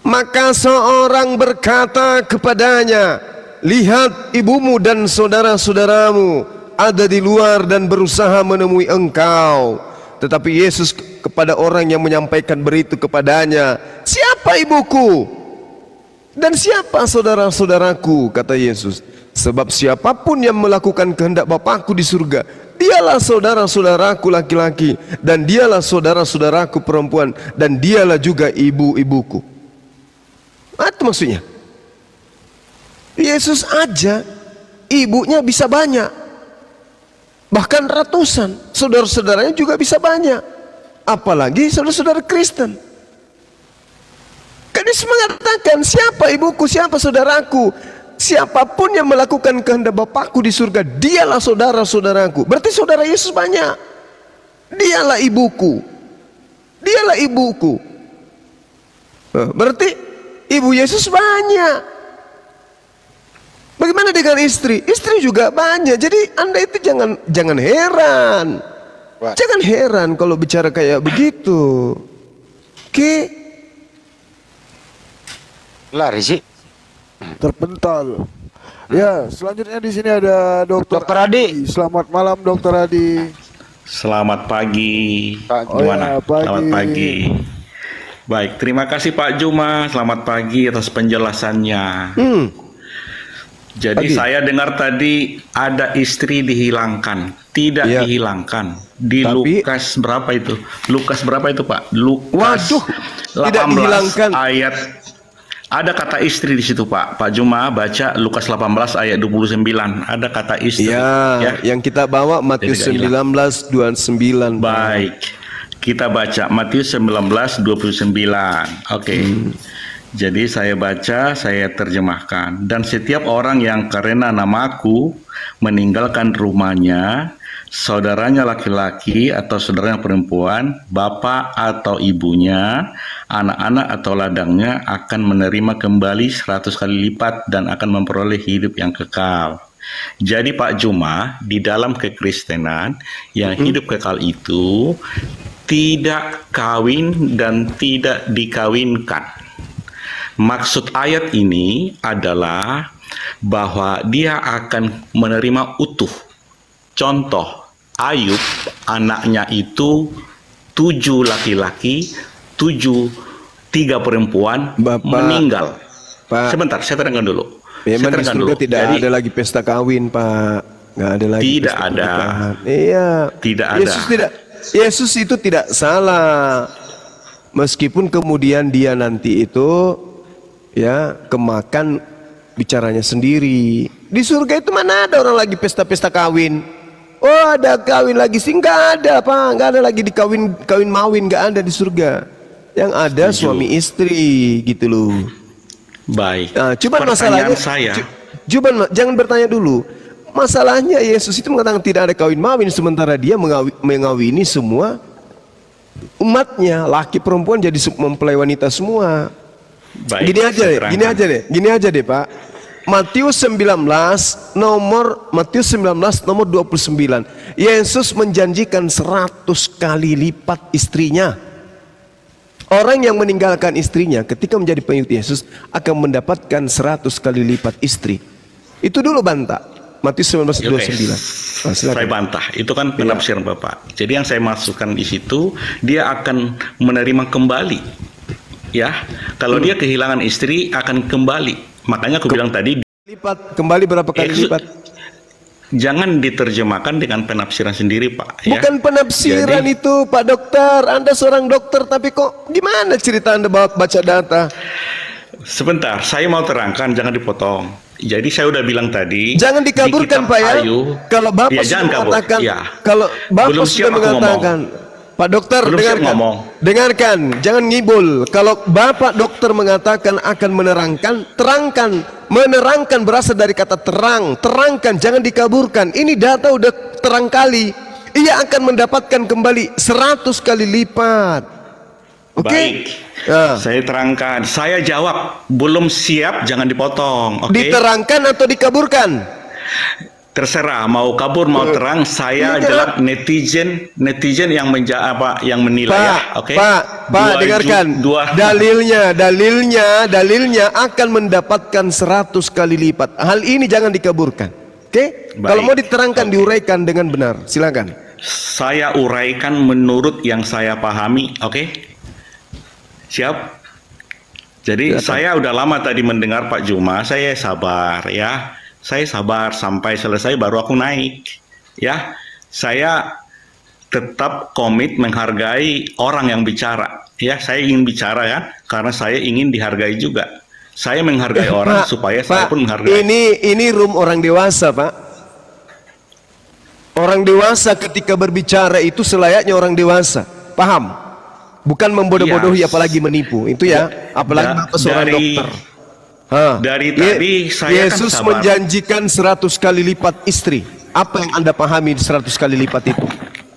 Maka seorang berkata kepadanya, lihat ibumu dan saudara-saudaramu ada di luar dan berusaha menemui engkau. Tetapi Yesus kepada orang yang menyampaikan berita kepadanya, siapa ibuku? Dan siapa saudara-saudaraku? Kata Yesus, sebab siapapun yang melakukan kehendak Bapakku di surga, dialah saudara-saudaraku laki-laki, dan dialah saudara-saudaraku perempuan, dan dialah juga ibu-ibuku. Apa maksudnya? Yesus aja ibunya bisa banyak, bahkan ratusan. Saudara-saudaranya juga bisa banyak, apalagi saudara-saudara Kristen. Kan Yesus mengatakan, siapa ibuku, siapa saudaraku? Siapapun yang melakukan kehendak Bapakku di surga, dialah saudara-saudaraku. Berarti saudara Yesus banyak. Dialah ibuku. Dialah ibuku. Berarti ibu Yesus banyak. Bagaimana dengan istri? Istri juga banyak. Jadi Anda itu jangan heran. Pak. Jangan heran kalau bicara kayak begitu. Oke. Lari sih. Terpental. Ya, selanjutnya di sini ada Dokter Adi. Selamat malam Dokter Adi. Selamat pagi. Pagi. Gimana? Oh ya, pagi. Selamat pagi. Baik, terima kasih Pak Juma. Selamat pagi atas penjelasannya. Jadi Pagi. saya dengar tadi ada istri dihilangkan, tidak Ya. dihilangkan. Di Tapi- Lukas berapa itu? Lukas berapa itu Pak? Lukas Waduh, tidak dihilangkan. ayat. Ada kata istri di situ Pak. Pak Juma baca Lukas 18 ayat 29. Ada kata istri. Ya, yang kita bawa Matius Jadi nggak 19:29. Baik, kita baca Matius 19:29. Oke. Jadi saya baca, saya terjemahkan. Dan setiap orang yang karena namaku meninggalkan rumahnya, saudaranya laki-laki atau saudaranya perempuan, bapak atau ibunya, anak-anak atau ladangnya akan menerima kembali 100 kali lipat dan akan memperoleh hidup yang kekal. Jadi Pak Juma, di dalam kekristenan yang hidup kekal itu tidak kawin dan tidak dikawinkan. Maksud ayat ini adalah bahwa dia akan menerima utuh. Contoh, Ayub anaknya itu 7 laki-laki, 3 perempuan Bapak, meninggal. Pak. Sebentar, saya terangkan dulu. Memang Saya di terangkan surga dulu. tidak Jadi, ada lagi pesta kawin, Pak. Nggak ada lagi. Tidak pesta ada. pernikahan. Iya. Tidak ada. Yesus itu tidak salah. Meskipun kemudian dia nanti itu ya kemakan bicaranya sendiri. Di surga itu mana ada orang lagi pesta-pesta kawin? Oh, ada kawin lagi sih? Nggak ada, Pak. Nggak ada lagi kawin mawin, nggak ada di surga. Yang ada Setuju. suami istri gitu loh. baik. Nah, cuman Pertanyaan masalahnya saya, jangan bertanya dulu. Masalahnya Yesus itu mengatakan tidak ada kawin mawin, sementara dia mengawini semua umatnya, laki perempuan jadi mempelai wanita semua. baik. Gini aja saya deh, terangkan. gini aja deh Pak. Matius 19 nomor 29. Yesus menjanjikan 100 kali lipat istrinya. Orang yang meninggalkan istrinya ketika menjadi pengikut Yesus akan mendapatkan 100 kali lipat istri. Itu dulu bantah. Matius 19:29. Nah, silakan. Saya bantah, itu kan penafsiran Bapak. Jadi yang saya masukkan di situ, dia akan menerima kembali. Ya, kalau dia kehilangan istri akan kembali. Makanya aku bilang tadi, Lipat kembali berapa kali lipat? jangan diterjemahkan dengan penafsiran sendiri, Pak. Ya. Bukan penafsiran Jadi- itu, Pak Dokter. Anda seorang dokter, tapi kok gimana cerita Anda baca data? Sebentar, saya mau terangkan, jangan dipotong. Jadi saya udah bilang tadi, Jangan dikaburkan, di kitab Pak ya. Ayub, Kalau Bapak ya, sudah jangan kabur. mengatakan, Ya. kalau Bapak Belum sudah siap aku mengatakan, Pak Dokter, Belum siap dengarkan, ngomong. dengarkan, jangan ngibul. Kalau Bapak Dokter mengatakan akan menerangkan, terangkan. Menerangkan berasal dari kata terang, terangkan, jangan dikaburkan. Ini data udah terang kali. Ia akan mendapatkan kembali 100 kali lipat. Oke? Baik, Ya. saya terangkan. Saya jawab, belum siap, jangan dipotong. Oke? Diterangkan atau dikaburkan? Terserah, mau kabur, mau terang. Saya Iya. adalah netizen yang yang menilai ya. Oke? Pak, dengarkan. Dalilnya akan mendapatkan 100 kali lipat. Hal ini jangan dikaburkan. Oke? Baik. Kalau mau diterangkan, diuraikan dengan benar. Silakan. Saya uraikan menurut yang saya pahami, oke? Siap? Jadi saya udah lama tadi mendengar Pak Juma, saya sabar ya. Saya sabar sampai selesai baru aku naik. Ya, saya tetap komit menghargai orang yang bicara. Ya, saya ingin bicara ya, karena saya ingin dihargai juga. Saya menghargai orang Pak, supaya saya pun menghargai. Ini room orang dewasa, Pak. Orang dewasa ketika berbicara itu selayaknya orang dewasa. Paham? Bukan membodoh-bodohi Iya. apalagi menipu. Itu ya, apalagi Bapak seorang dokter. Dari tadi saya kan Yesus sabar. menjanjikan 100 kali lipat istri. Apa yang Anda pahami di 100 kali lipat itu?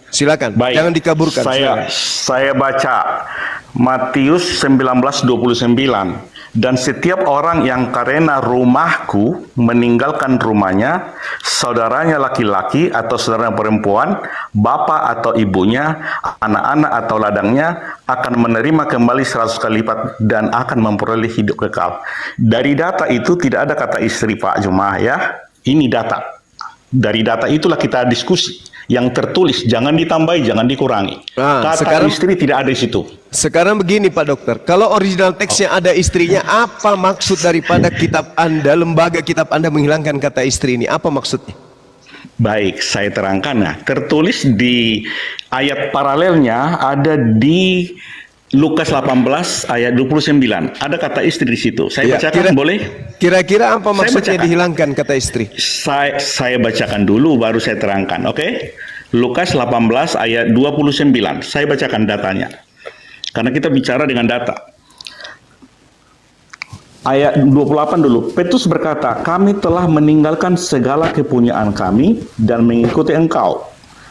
Silakan, Baik. jangan dikaburkan. Silakan. Saya baca Matius 19:29. Dan setiap orang yang karena rumahku meninggalkan rumahnya, saudaranya laki-laki atau saudara perempuan, bapak atau ibunya, anak-anak atau ladangnya, akan menerima kembali 100 kali lipat dan akan memperoleh hidup kekal. Dari data itu tidak ada kata istri, Pak Juma, ya. Ini data. Dari data itulah kita diskusi. Yang tertulis, jangan ditambahi, jangan dikurangi. Kata istri tidak ada di situ. Sekarang begini Pak Dokter, kalau original teksnya ada istrinya, apa maksud daripada kitab Anda, lembaga kitab Anda menghilangkan kata istri ini? Apa maksudnya? Baik, saya terangkan. Nah, tertulis di ayat paralelnya ada di Lukas 18 ayat 29. Ada kata istri di situ. Saya bacakan, boleh? Kira-kira apa maksudnya dihilangkan kata istri? Saya bacakan dulu baru saya terangkan, oke? Lukas 18 ayat 29. Saya bacakan datanya. Karena kita bicara dengan data. Ayat 28 dulu. Petrus berkata, "Kami telah meninggalkan segala kepunyaan kami dan mengikuti Engkau."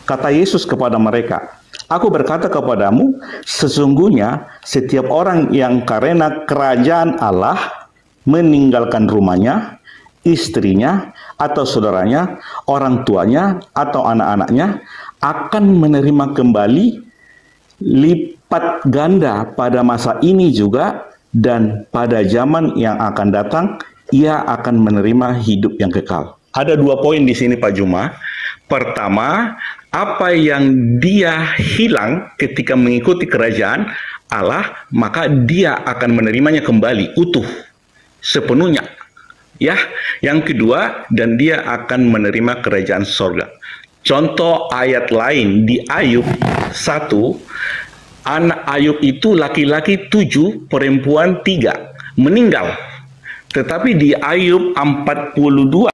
Kata Yesus kepada mereka, "Aku berkata kepadamu, sesungguhnya setiap orang yang karena kerajaan Allah meninggalkan rumahnya, istrinya, atau saudaranya, orang tuanya, atau anak-anaknya, akan menerima kembali lipat ganda pada masa ini juga, dan pada zaman yang akan datang, ia akan menerima hidup yang kekal." Ada 2 poin di sini, Pak Juma. Pertama, apa yang dia hilang ketika mengikuti kerajaan Allah, maka dia akan menerimanya kembali utuh, sepenuhnya. Ya, yang kedua, dan dia akan menerima kerajaan sorga. Contoh ayat lain di Ayub 1, anak Ayub itu laki-laki 7, perempuan 3, meninggal. Tetapi di Ayub 42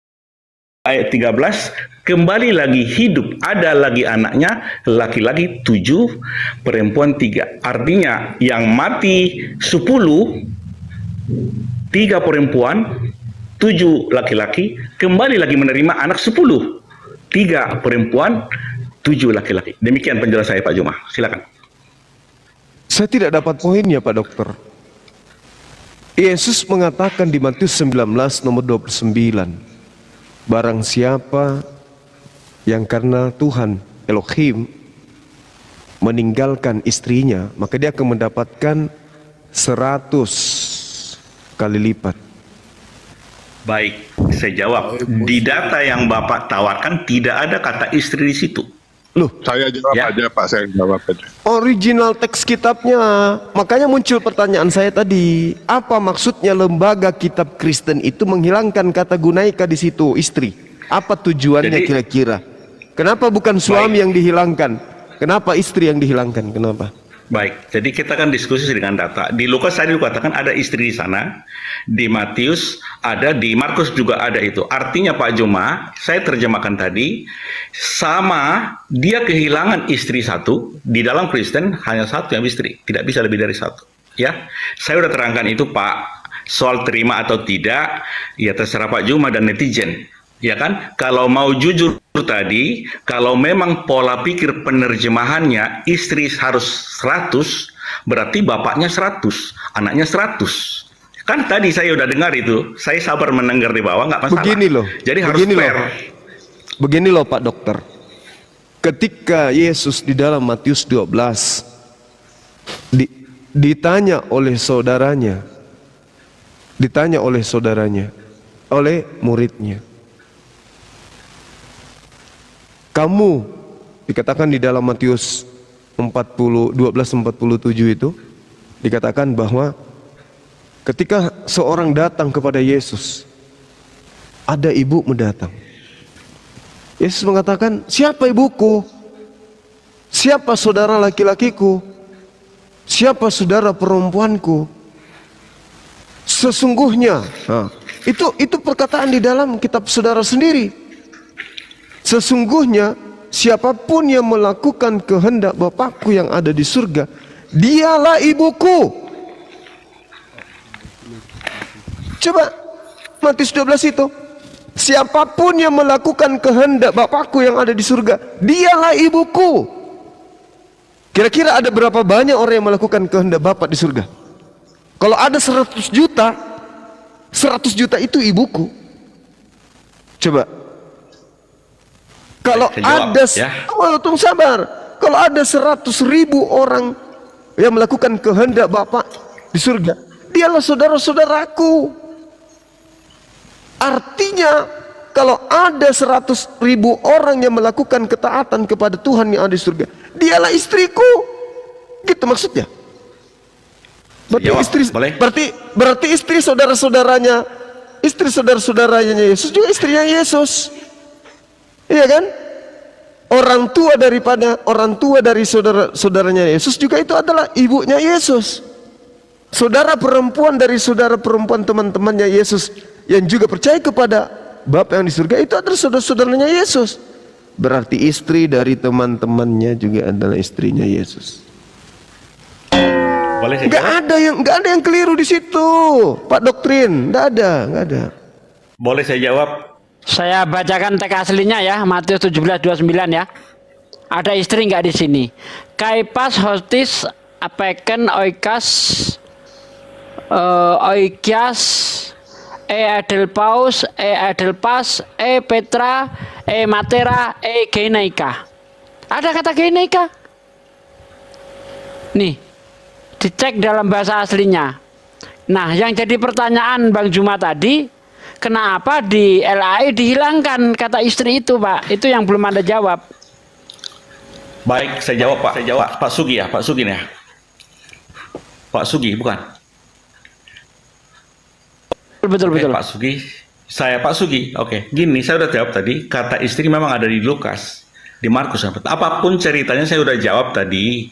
ayat 13, kembali lagi hidup, ada lagi anaknya, laki-laki 7, perempuan 3. Artinya yang mati 10, 3 perempuan, 7 laki-laki, kembali lagi menerima anak 10, 3 perempuan, 7 laki-laki. Demikian penjelasan saya, Pak Juma. Silakan. Saya tidak dapat poinnya, Pak Dokter. Yesus mengatakan di Matius 19 nomor 29, barang siapa yang karena Tuhan Elohim meninggalkan istrinya, maka dia akan mendapatkan 100 kali lipat. Baik, saya jawab. Di data yang Bapak tawarkan tidak ada kata istri di situ. Loh, saya jawab aja Pak, saya jawab aja. Original teks kitabnya, makanya muncul pertanyaan saya tadi, apa maksudnya lembaga kitab Kristen itu menghilangkan kata gunaika di situ, istri? Apa tujuannya kira-kira? Kenapa bukan suami yang dihilangkan? Kenapa istri yang dihilangkan? Kenapa? Baik, jadi kita kan diskusi dengan data. Di Lukas tadi dikatakan ada istri di sana, di Matius ada, di Markus juga ada itu. Artinya Pak Juma, saya terjemahkan tadi, sama dia kehilangan istri satu, di dalam Kristen hanya satu yang istri, tidak bisa lebih dari satu. Ya, saya udah terangkan itu Pak. Soal terima atau tidak, ya terserah Pak Juma dan netizen. Ya kan, kalau mau jujur tadi, kalau memang pola pikir penerjemahannya istri harus 100, berarti bapaknya 100, anaknya 100. Kan tadi saya udah dengar itu, saya sabar mendengar di bawah, nggak masalah. Begini loh, jadi harus fair. Begini loh Pak Dokter, ketika Yesus di dalam Matius 12 ditanya oleh saudaranya, oleh muridnya, kamu, dikatakan di dalam Matius 12:47 itu, dikatakan bahwa ketika seorang datang kepada Yesus, ada ibu mendatang. Yesus mengatakan, siapa ibuku? Siapa saudara laki-lakiku? Siapa saudara perempuanku? Sesungguhnya, itu perkataan di dalam kitab saudara sendiri. Sesungguhnya siapapun yang melakukan kehendak Bapakku yang ada di surga, dialah ibuku. Coba Matius 12 itu, siapapun yang melakukan kehendak Bapakku yang ada di surga, dialah ibuku. Kira-kira ada berapa banyak orang yang melakukan kehendak Bapa di surga? Kalau ada 100 juta, 100 juta itu ibuku. Coba. Kalau ada, tunggu sabar. Kalau ada 100.000 orang yang melakukan kehendak Bapa di surga, dialah saudara-saudaraku. Artinya, kalau ada 100.000 orang yang melakukan ketaatan kepada Tuhan yang ada di surga, dialah istriku. Gitu maksudnya. Berarti istri saudara-saudaranya, istri saudara-saudaranya Yesus juga istrinya Yesus. Iya kan? Orang tua dari saudara-saudaranya Yesus juga itu adalah ibunya Yesus. Saudara perempuan dari saudara perempuan teman-temannya Yesus yang juga percaya kepada Bapa yang di surga itu adalah saudara-saudaranya Yesus. Berarti istri dari teman-temannya juga adalah istrinya Yesus. Nggak ada yang keliru di situ, Pak Doktrin. Nggak ada. Boleh saya jawab? Saya bacakan teks aslinya ya, Matius 17:29 ya. Ada istri nggak di sini? Kaipas hostis apeken oikas oikias adelpaus adelpas petra matera geneika. Ada kata geneika? Nih, dicek dalam bahasa aslinya. Nah, yang jadi pertanyaan Bang Juma tadi, kenapa di LAI dihilangkan kata istri itu, Pak? Itu yang belum Anda jawab. Baik, saya jawab, Pak. Pak Sugi ya, Pak Sugi nih. Pak Sugi, bukan? Betul. Pak Sugi. Saya Pak Sugi. Oke, gini, saya udah jawab tadi. Kata istri memang ada di Lukas, di Markus. Apapun ceritanya saya udah jawab tadi.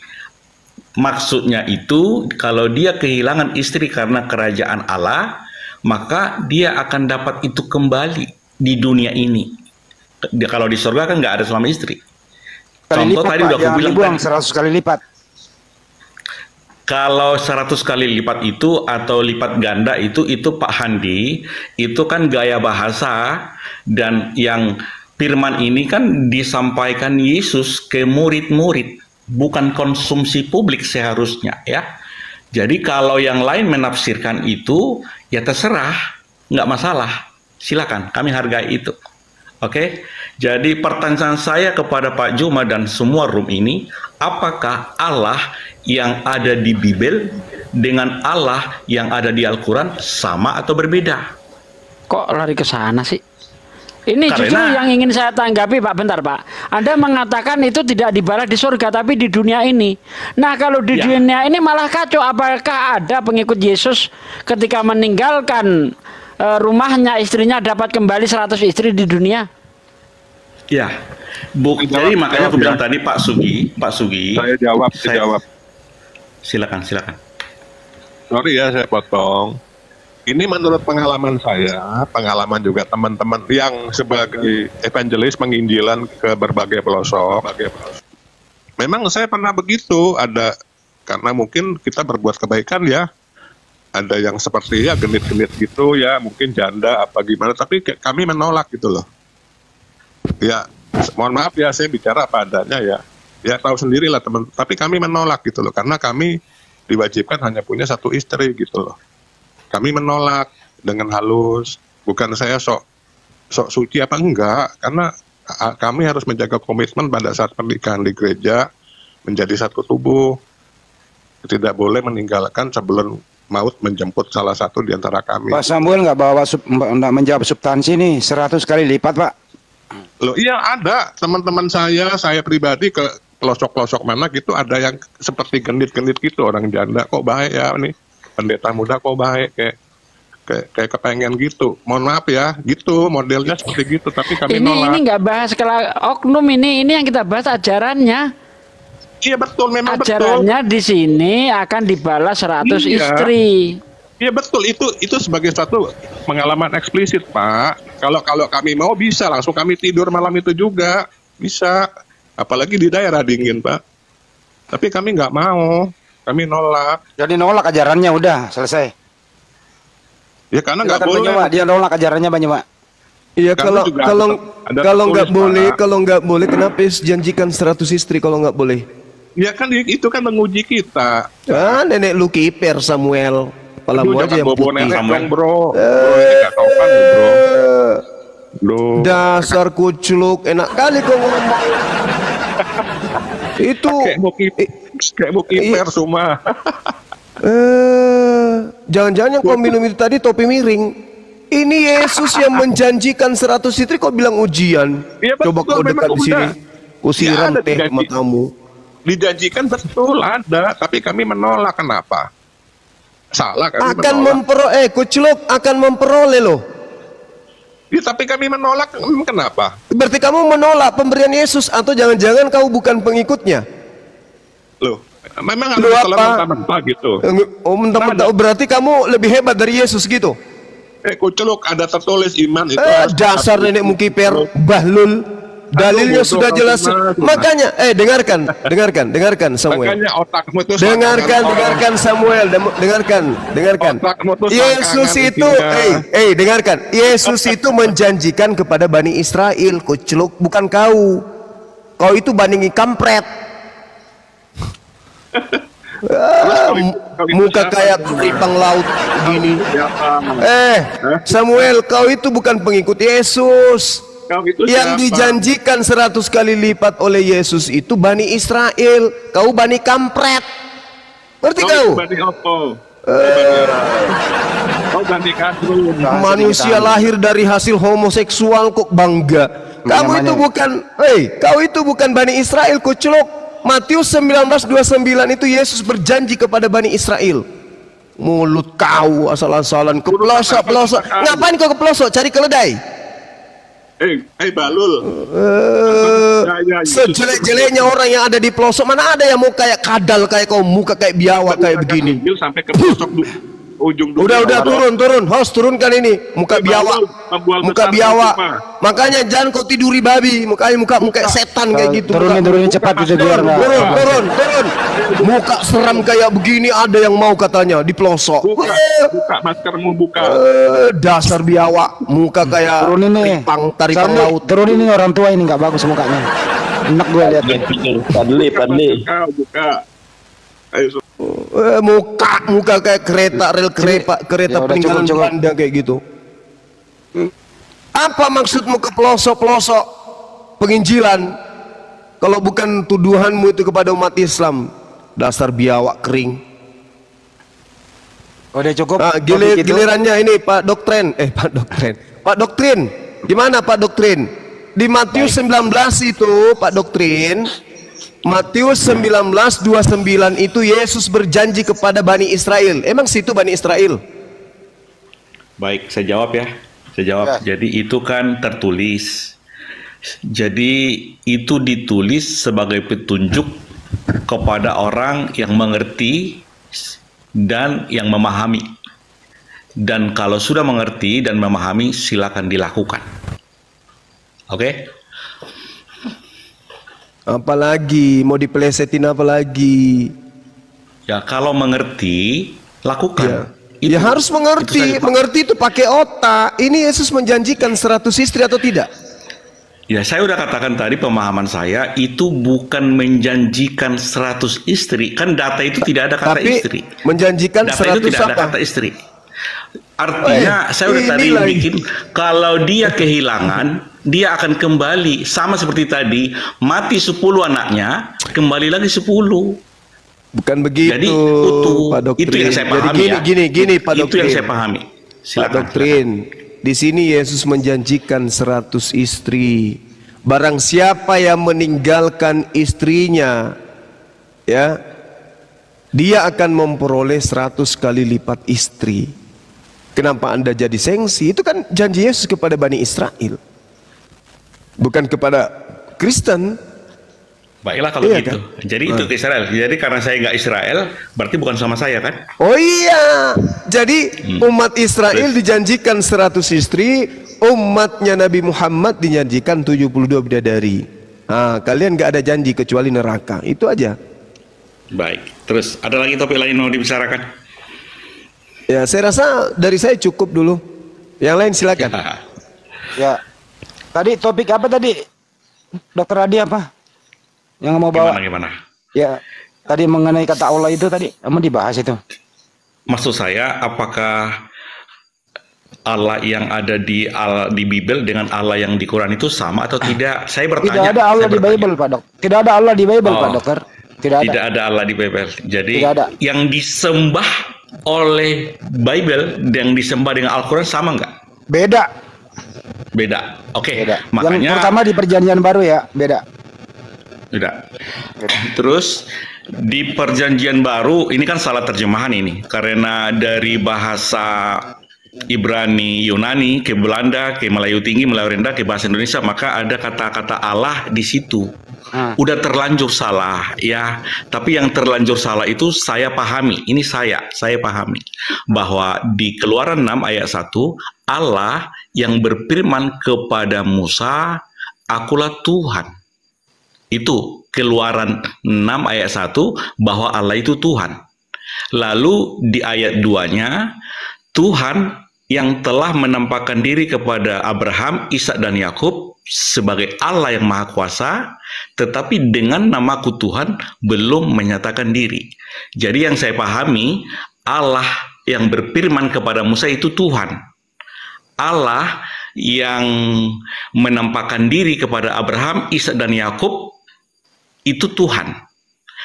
Maksudnya itu, kalau dia kehilangan istri karena kerajaan Allah, maka dia akan dapat itu kembali di dunia ini. Kalau di surga kan nggak ada suami istri. Contoh tadi udah aku bilang, 100 kali lipat. Kalau 100 kali lipat itu atau lipat ganda itu Pak Handi, itu kan gaya bahasa, dan yang firman ini kan disampaikan Yesus ke murid-murid, bukan konsumsi publik seharusnya ya. Jadi kalau yang lain menafsirkan itu, ya terserah, nggak masalah. Silakan, kami hargai itu. Oke? Jadi pertanyaan saya kepada Pak Juma dan semua room ini, apakah Allah yang ada di Bible dengan Allah yang ada di Al-Quran sama atau berbeda? Kok lari ke sana sih? Ini justru yang ingin saya tanggapi, Pak. Bentar, Pak. Anda mengatakan itu tidak dibalas di surga, tapi di dunia ini. Nah, kalau di dunia ini malah kacau. Apakah ada pengikut Yesus ketika meninggalkan rumahnya, istrinya dapat kembali 100 istri di dunia? Ya, jadi makanya aku bilang tadi Pak Sugi. Saya jawab. Silakan. Sorry ya, saya potong. Ini menurut pengalaman saya, pengalaman juga teman-teman yang sebagai evangelis penginjilan ke berbagai pelosok. Memang saya pernah begitu, karena mungkin kita berbuat kebaikan ya. Ada yang seperti ya genit-genit gitu ya, mungkin janda apa gimana, tapi kami menolak gitu loh. Ya, mohon maaf ya, saya bicara apa adanya ya. Ya tahu sendirilah teman, tapi kami menolak gitu loh, karena kami diwajibkan hanya punya 1 istri gitu loh. Kami menolak dengan halus, bukan saya sok suci apa enggak, karena kami harus menjaga komitmen pada saat pernikahan di gereja, menjadi satu tubuh. Tidak boleh meninggalkan sebelum maut menjemput salah satu di antara kami. Pak Samuel nggak menjawab substansi nih, 100 kali lipat, Pak. Loh iya ada, teman-teman saya pribadi ke pelosok-pelosok mana gitu, ada yang seperti genit-genit gitu, orang janda kok baik ya nih, pendeta muda kok baik, kayak kepengen gitu. Mohon maaf ya, gitu modelnya seperti gitu, tapi kami nolak. Ini nggak bahas oknum, ini yang kita bahas ajarannya. Iya betul, memang ajarannya betul. Di sini akan dibalas 100 istri. Iya betul, itu sebagai suatu pengalaman eksplisit, Pak. Kalau kami mau bisa langsung kami tidur malam itu juga bisa, apalagi di daerah dingin, Pak. Tapi kami nggak mau, kami nolak. Jadi nolak ajarannya udah selesai. Ya karena nggak boleh. Dia nolak ajarannya banyak, Pak. Iya, kalau nggak boleh, kenapa janjikan 100 istri kalau nggak boleh? Ya kan itu kan menguji kita. Nenek lu kiper Samuel. kepalamu Aduh, aja jangan yang bobo putih. nenek Samuel. dong, bro. Bro, ini nggak topan nih, bro. Loh. Dasar kuculuk, enak kali kau ngomong. Itu Kayak mau kiper semua. jangan-jangan yang kau minum itu tadi topi miring. Ini Yesus yang menjanjikan 100 istri, kau bilang ujian. Iya, Coba betul, kau dekat memang di sini. udah. Kau siram ada teh dijanji. matamu. Dijanjikan betul ada, tapi kami menolak. Kenapa? Salah kami Akan menolak. kuculuk akan memperoleh loh. Ya, tapi kami menolak. Kenapa? Berarti kamu menolak pemberian Yesus atau jangan-jangan kau bukan pengikutnya? Loh, memang Loh, harus apa? mentah-mentah gitu. Oh, mentah-mentah. Oh, berarti kamu lebih hebat dari Yesus gitu? Kuculuk, ada tertulis iman itu. Dasar nenek mukiper, bahlul. Dalilnya bodoh, sudah jelas. Mas. Makanya, dengarkan Samuel. Makanya otakmu itu Dengarkan Samuel, dengarkan. Otakmu tuh Yesus sangkangan itu, isinya. dengarkan. Yesus itu menjanjikan kepada Bani Israel, kuceluk, bukan kau. Kau itu bandingi kampret. Muka kayak keripang laut gini. Samuel, kau itu bukan pengikut Yesus. Kau itu Yang siapa? dijanjikan 100 kali lipat oleh Yesus itu Bani Israel. Kau Bani kampret. Ngerti kau? Bani opo? Kau bani kadrun. Manusia lahir dari hasil homoseksual kok bangga. Kamu itu bukan, kau itu bukan Bani Israel, kuculuk. Matius 19:29 itu Yesus berjanji kepada Bani Israel. Mulut kau asal-asalan ke pelosok. Ngapain kau ke pelosok cari keledai? Balul. Sejelek-jeleknya orang yang ada di pelosok, mana ada yang mau kayak kadal kayak kau, muka kayak biawak kayak begini. Sampai ke pelosok ujung Udah turun, host turunkan ini muka biawak, makanya jangan kau tiduri babi, muka setan kayak gitu. Turunin cepat itu biar turun, muka seram kayak begini ada yang mau katanya di pelosok. Buka maskermu, buka. Dasar biawak, muka kayak turunin nih, taripang laut. Turunin nih, orang tua ini nggak bagus mukanya. Enak gue lihat nih. Padli. Buka. Ayo. Muka kayak kereta peninggalan Belanda kayak gitu. Apa maksudmu ke pelosok penginjilan kalau bukan tuduhanmu itu kepada umat Islam? Dasar biawak kering. Udah cukup. Gilirannya ini Pak Doktrin. Gimana Pak Doktrin? Di Matius 19 itu Pak Doktrin, Matius 19:29 itu Yesus berjanji kepada Bani Israel. Emang situ Bani Israel? Baik, saya jawab ya. Jadi itu kan tertulis. Jadi itu ditulis sebagai petunjuk kepada orang yang mengerti dan yang memahami. Dan kalau sudah mengerti dan memahami, silakan dilakukan. Oke? Apalagi mau dipelesetin apa lagi? Ya kalau mengerti, lakukan. Ya harus mengerti. Mengerti itu pakai otak. Ini Yesus menjanjikan 100 istri atau tidak? Ya saya udah katakan tadi, pemahaman saya itu bukan menjanjikan 100 istri. Kan data itu tidak ada kata istri. Menjanjikan data 100 itu tidak ada apa? kata istri. Artinya saya udah tadi bikin, kalau dia kehilangan, dia akan kembali sama seperti tadi, mati 10 anaknya, kembali lagi 10. Bukan begitu. Jadi utuh. Pak Doktrin. Itu yang saya pahami. Jadi gini Pak Doktrin. Itu yang saya pahami. Silakan. Pak Doktrin. Di sini Yesus menjanjikan 100 istri. Barang siapa yang meninggalkan istrinya, ya, dia akan memperoleh 100 kali lipat istri. Kenapa Anda jadi sengsi? Itu kan janji Yesus kepada Bani Israel, bukan kepada Kristen. Baiklah kalau Iya, gitu. kan? Jadi itu ke Israel. Jadi karena saya nggak Israel, berarti bukan sama saya kan? Oh iya. Jadi umat Israel dijanjikan 100 istri, umatnya Nabi Muhammad dijanjikan 72 bidadari. Nah, kalian nggak ada janji kecuali neraka. Itu aja. Baik. Terus ada lagi topik lain mau dibicarakan? Ya, saya rasa dari saya cukup dulu. Yang lain silakan. Ya. Tadi topik apa tadi? Dokter Adi apa? Yang mau bawa? Gimana? Ya, tadi mengenai kata Allah itu tadi, kamu dibahas itu. maksud saya apakah Allah yang ada di Bible dengan Allah yang di Quran itu sama atau tidak? Saya bertanya. Tidak ada Allah di Bible, Pak Dok. Tidak ada Allah di Bible, Pak Dokter. Tidak ada Allah di Bible. Jadi yang disembah oleh Bible yang disembah dengan Al-Quran sama nggak? Beda. Oke. Makanya yang pertama di Perjanjian Baru ya, beda. Terus di Perjanjian Baru ini kan salah terjemahan ini karena dari bahasa Ibrani, Yunani ke Belanda, ke Melayu tinggi, Melayu rendah, ke bahasa Indonesia, maka ada kata-kata Allah di situ. Udah terlanjur salah ya, tapi yang terlanjur salah itu saya pahami. Ini saya pahami bahwa di Keluaran 6 ayat 1 Allah yang berfirman kepada Musa, akulah Tuhan. Itu Keluaran 6 ayat 1 bahwa Allah itu Tuhan. Lalu di ayat 2-nya Tuhan yang telah menampakkan diri kepada Abraham, Ishak dan Yakub sebagai Allah yang Maha Kuasa, tetapi dengan namaku Tuhan belum menyatakan diri. Jadi yang saya pahami, Allah yang berfirman kepada Musa itu Tuhan. Allah yang menampakkan diri kepada Abraham, Ishak dan Yakub itu Tuhan.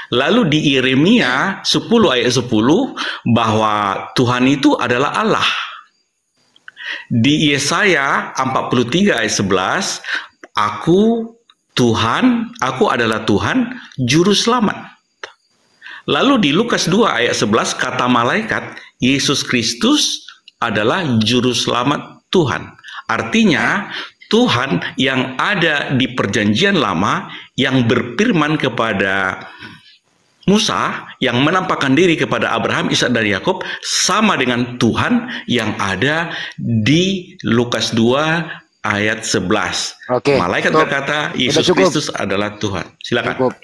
Lalu di Yeremia 10 ayat 10 bahwa Tuhan itu adalah Allah. Di Yesaya 43 ayat 11, aku adalah Tuhan juru selamat. Lalu di Lukas 2 ayat 11 kata malaikat, Yesus Kristus adalah juru selamat Tuhan. Artinya Tuhan yang ada di Perjanjian Lama yang berfirman kepada Musa yang menampakkan diri kepada Abraham, Ishak dan Yakub sama dengan Tuhan yang ada di Lukas 2 ayat 11. Malaikat berkata Yesus Kristus adalah Tuhan. Silakan.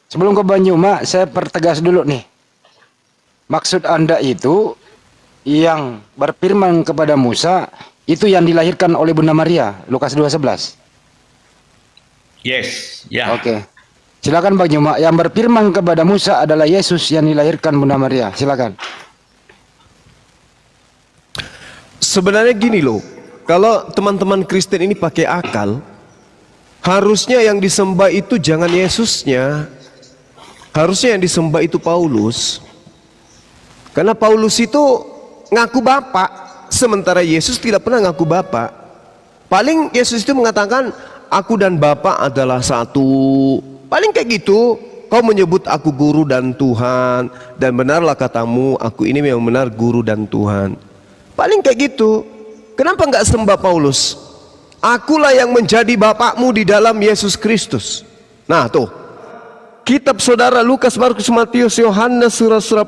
Sebelum ke Banyuma, saya pertegas dulu nih. Maksud Anda itu yang berfirman kepada Musa itu yang dilahirkan oleh Bunda Maria, Lukas 2:11. Yes, ya. Oke. Silakan Bang Juma, yang berfirman kepada Musa adalah Yesus yang dilahirkan Bunda Maria. Silakan. Sebenarnya gini loh, kalau teman-teman Kristen ini pakai akal, harusnya yang disembah itu jangan Yesusnya, harusnya yang disembah itu Paulus. Karena Paulus itu ngaku Bapak, sementara Yesus tidak pernah ngaku Bapak. Paling Yesus itu mengatakan, aku dan Bapa adalah satu. Paling kayak gitu. Kau menyebut aku guru dan Tuhan, dan benarlah katamu, aku ini memang benar guru dan Tuhan. Paling kayak gitu. Kenapa nggak sembah Paulus? Akulah yang menjadi bapakmu di dalam Yesus Kristus. Nah tuh, kitab saudara Lukas, Markus, Matius, Yohanes, surat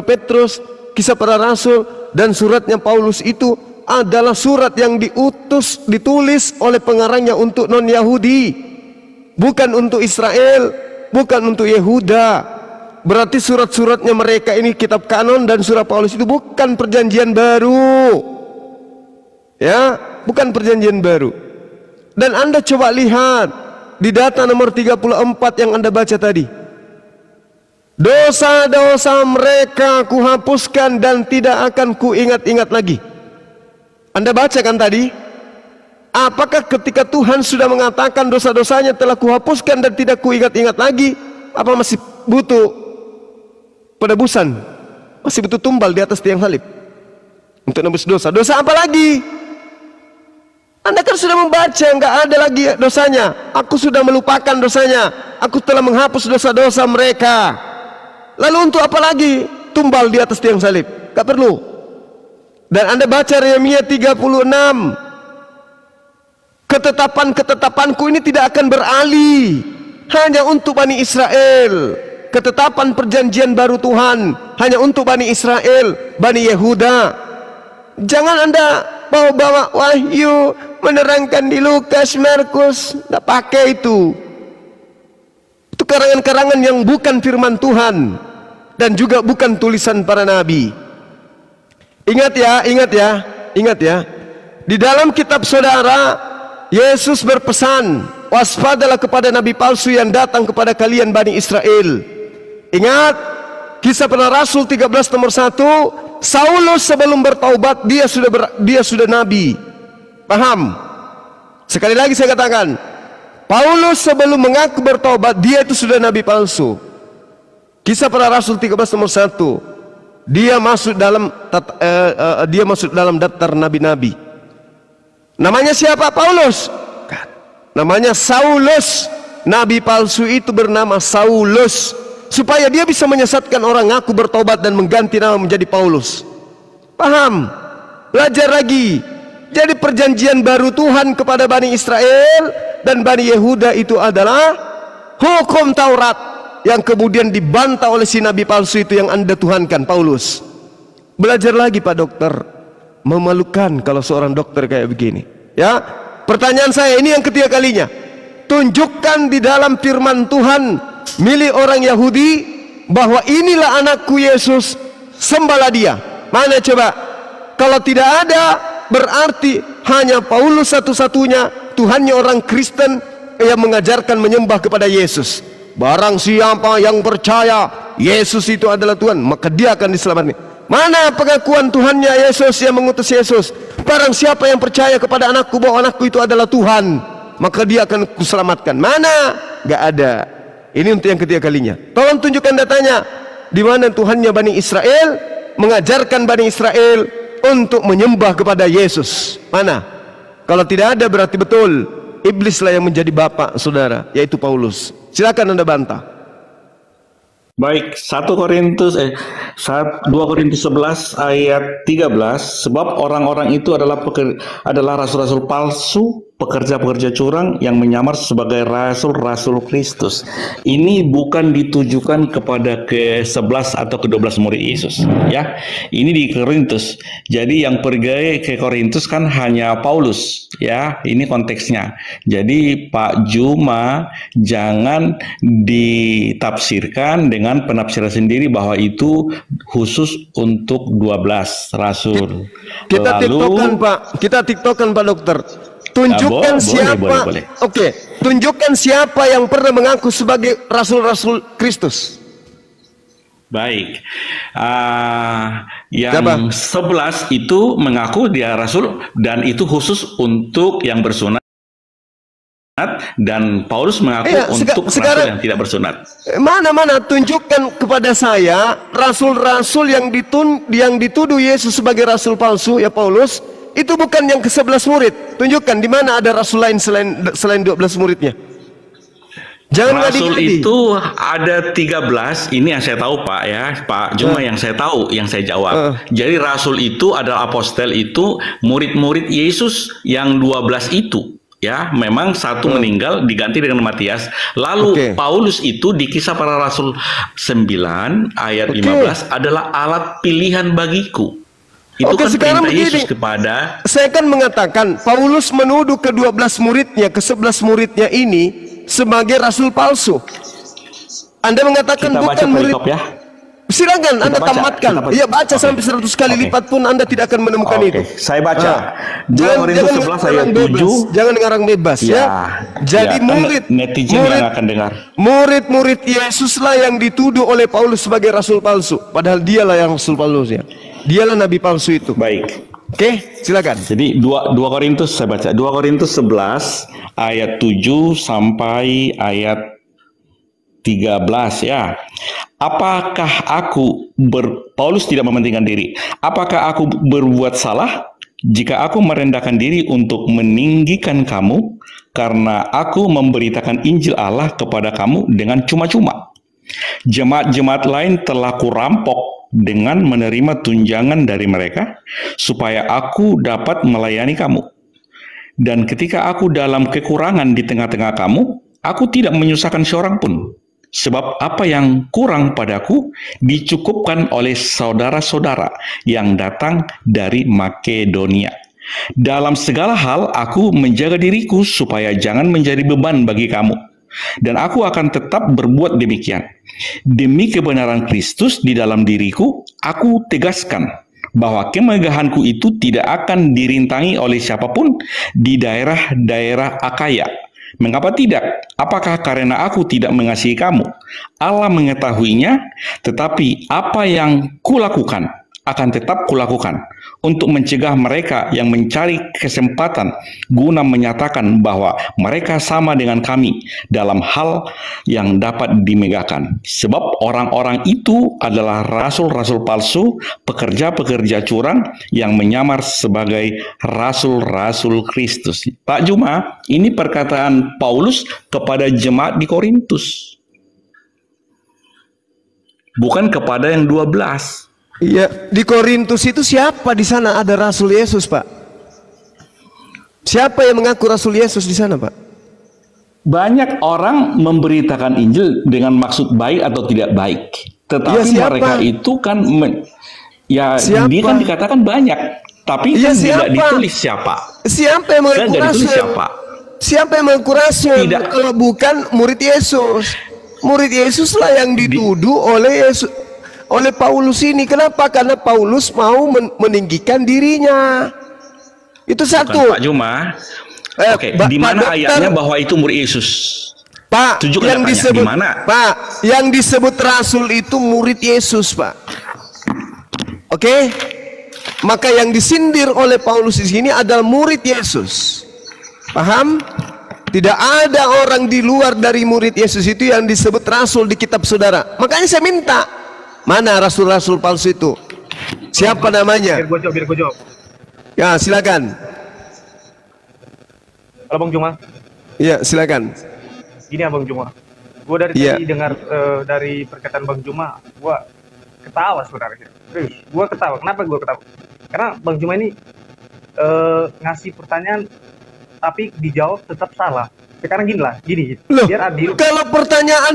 Petrus, kisah para rasul, dan suratnya Paulus itu adalah surat yang ditulis oleh pengarangnya untuk non-Yahudi, bukan untuk Israel, bukan untuk Yehuda. Berarti surat-suratnya mereka ini kitab kanon, dan surat Paulus itu bukan perjanjian baru. Ya, bukan perjanjian baru. Dan Anda coba lihat di data nomor 34 yang Anda baca tadi. Dosa-dosa mereka kuhapuskan dan tidak akan kuingat-ingat lagi. Anda bacakan tadi, apakah ketika Tuhan sudah mengatakan dosa-dosanya telah kuhapuskan dan tidak kuingat-ingat lagi, apa masih butuh penebusan? Masih butuh tumbal di atas tiang salib untuk nebus dosa? Dosa apa lagi? Anda kan sudah membaca, nggak ada lagi dosanya. Aku sudah melupakan dosanya. Aku telah menghapus dosa-dosa mereka. Lalu untuk apa lagi tumbal di atas tiang salib? Gak perlu. Dan Anda baca Yeremia 36, ketetapan-ketetapanku ini tidak akan beralih hanya untuk Bani Israel. Ketetapan perjanjian baru Tuhan hanya untuk Bani Israel, Bani Yehuda. Jangan Anda bawa-bawa wahyu menerangkan di Lukas, Markus. Tidak pakai itu. Itu karangan-karangan yang bukan firman Tuhan dan juga bukan tulisan para nabi. Ingat ya. Di dalam kitab saudara, Yesus berpesan, waspadalah kepada nabi palsu yang datang kepada kalian Bani Israel. Ingat, Kisah Para Rasul 13 nomor 1, Saulus sebelum bertaubat dia sudah nabi. Paham? Sekali lagi saya katakan, Paulus sebelum mengaku bertaubat dia itu sudah nabi palsu. Kisah Para Rasul 13 nomor 1, dia masuk dalam daftar nabi-nabi. Namanya siapa? Paulus? Namanya Saulus. Nabi palsu itu bernama Saulus, supaya dia bisa menyesatkan orang ngaku bertobat dan mengganti nama menjadi Paulus. Paham? Belajar lagi. Jadi perjanjian baru Tuhan kepada Bani Israel dan Bani Yehuda itu adalah hukum Taurat yang kemudian dibantah oleh si nabi palsu itu yang Anda tuhankan, Paulus. Belajar lagi Pak Dokter. Memalukan kalau seorang dokter kayak begini. Ya, pertanyaan saya ini yang ketiga kalinya. Tunjukkan di dalam firman Tuhan milik orang Yahudi bahwa inilah anakku Yesus, sembahlah dia. Mana coba? Kalau tidak ada, berarti hanya Paulus satu-satunya Tuhannya orang Kristen yang mengajarkan menyembah kepada Yesus. Barang siapa yang percaya Yesus itu adalah Tuhan, maka dia akan diselamatkan. Mana pengakuan Tuhannya Yesus yang mengutus Yesus? Barang siapa yang percaya kepada anakku bahwa anakku itu adalah Tuhan, maka dia akan kuselamatkan. Mana? Gak ada. Ini untuk yang ketiga kalinya. Tolong tunjukkan datanya. Di mana Tuhannya Bani Israel mengajarkan Bani Israel untuk menyembah kepada Yesus? Mana? Kalau tidak ada berarti betul iblislah yang menjadi bapak saudara, yaitu Paulus. Silakan Anda bantah. Baik, 2 Korintus 11 ayat 13, sebab orang-orang itu adalah rasul-rasul palsu, pekerja-pekerja curang yang menyamar sebagai rasul-rasul Kristus. Ini bukan ditujukan kepada ke-11 atau ke-12 murid Yesus, ya. Ini di Korintus. Jadi yang pergi ke Korintus kan hanya Paulus, ya. Ini konteksnya. Jadi Pak Juma jangan ditafsirkan dengan penafsiran sendiri bahwa itu khusus untuk 12 rasul. Kita tiktokan Pak, Pak Dokter. Tunjukkan siapa. Boleh. Oke, tunjukkan siapa yang pernah mengaku sebagai rasul-rasul Kristus. Baik, yang 11 itu mengaku dia rasul dan itu khusus untuk yang bersunat, dan Paulus mengaku untuk rasul yang tidak bersunat. Mana tunjukkan kepada saya rasul-rasul yang dituduh Yesus sebagai rasul palsu, ya Paulus. Itu bukan yang ke-11 murid. Tunjukkan di mana ada rasul lain selain 12 muridnya. Jangan rasul itu ada 13. Ini yang saya tahu Pak, ya Pak Juma, yang saya tahu, yang saya jawab. Jadi rasul itu adalah apostel, itu murid-murid Yesus yang 12 itu. Ya, memang satu meninggal diganti dengan Matias. Lalu Paulus itu di Kisah Para Rasul 9 ayat 15 adalah alat pilihan bagiku. Itu kan sekarang perintah begini, Yesus kepada. saya kan mengatakan Paulus menuduh ke-12 muridnya, ke-11 muridnya ini sebagai rasul palsu. Anda mengatakan kita bukan murid. Ya? Silakan Anda tamatkan. Iya, baca sampai 100 kali lipat pun Anda tidak akan menemukan itu. Saya baca. Jangan ayat 7. Jangan ngarang bebas ya. Jadi netizen yang akan dengar. Murid-murid Yesuslah yang dituduh oleh Paulus sebagai rasul palsu, padahal dialah yang rasul palsu ya. Dialah nabi palsu itu. Baik. Oke, silakan. Jadi 2 Korintus saya baca. 2 Korintus 11 ayat 7 sampai ayat 13 ya. Apakah Paulus tidak mementingkan diri. Apakah aku berbuat salah jika aku merendahkan diri untuk meninggikan kamu karena aku memberitakan Injil Allah kepada kamu dengan cuma-cuma? Jemaat-jemaat lain telah kurampok dengan menerima tunjangan dari mereka supaya aku dapat melayani kamu. Dan ketika aku dalam kekurangan di tengah-tengah kamu, aku tidak menyusahkan seorang pun. Sebab apa yang kurang padaku dicukupkan oleh saudara-saudara yang datang dari Makedonia. Dalam segala hal aku menjaga diriku supaya jangan menjadi beban bagi kamu. Dan aku akan tetap berbuat demikian. Demi kebenaran Kristus di dalam diriku, aku tegaskan bahwa kemegahanku itu tidak akan dirintangi oleh siapapun di daerah-daerah Akaya. Mengapa tidak? Apakah karena aku tidak mengasihi kamu? Allah mengetahuinya, tetapi apa yang kulakukan akan tetap kulakukan untuk mencegah mereka yang mencari kesempatan guna menyatakan bahwa mereka sama dengan kami dalam hal yang dapat dimegahkan. Sebab orang-orang itu adalah rasul-rasul palsu, pekerja-pekerja curang yang menyamar sebagai rasul-rasul Kristus. Pak Juma, ini perkataan Paulus kepada jemaat di Korintus. Bukan kepada yang 12. Iya, di Korintus itu siapa di sana ada Rasul Yesus, Pak? Siapa yang mengaku Rasul Yesus di sana, Pak? Banyak orang memberitakan Injil dengan maksud baik atau tidak baik. Tetapi Ya, mereka itu kan Siapa? dia kan dikatakan banyak, tapi Ya, kan tidak siapa? ditulis siapa. Siapa yang Kan mengaku tidak ditulis Rasul? siapa. Siapa yang mengaku Rasul? Tidak. Kalau bukan murid Yesus. Murid Yesus lah yang dituduh oleh Yesus, oleh Paulus ini. Kenapa? Karena Paulus mau meninggikan dirinya. Itu satu. Bukan Pak Juma. Oke, di mana ayatnya bahwa itu murid Yesus? Pak, Tunjukkan yang datanya. disebut Di mana? Pak, yang disebut Rasul itu murid Yesus, Pak. Oke? Maka yang disindir oleh Paulus di sini adalah murid Yesus. Paham? Tidak ada orang di luar dari murid Yesus itu yang disebut rasul di kitab saudara. Makanya saya minta, mana rasul-rasul palsu itu? Siapa namanya? Biar gue jawab. Ya, silakan. Halo Bang Juma. Iya, silakan. Gini ya Bang Juma. Gue dari tadi dengar dari perkataan Bang Juma, gue ketawa sebenarnya. Serius, gue ketawa. Kenapa gue ketawa? Karena Bang Juma ini ngasih pertanyaan tapi dijawab tetap salah. Sekarang gini, Loh, biar adil. kalau pertanyaan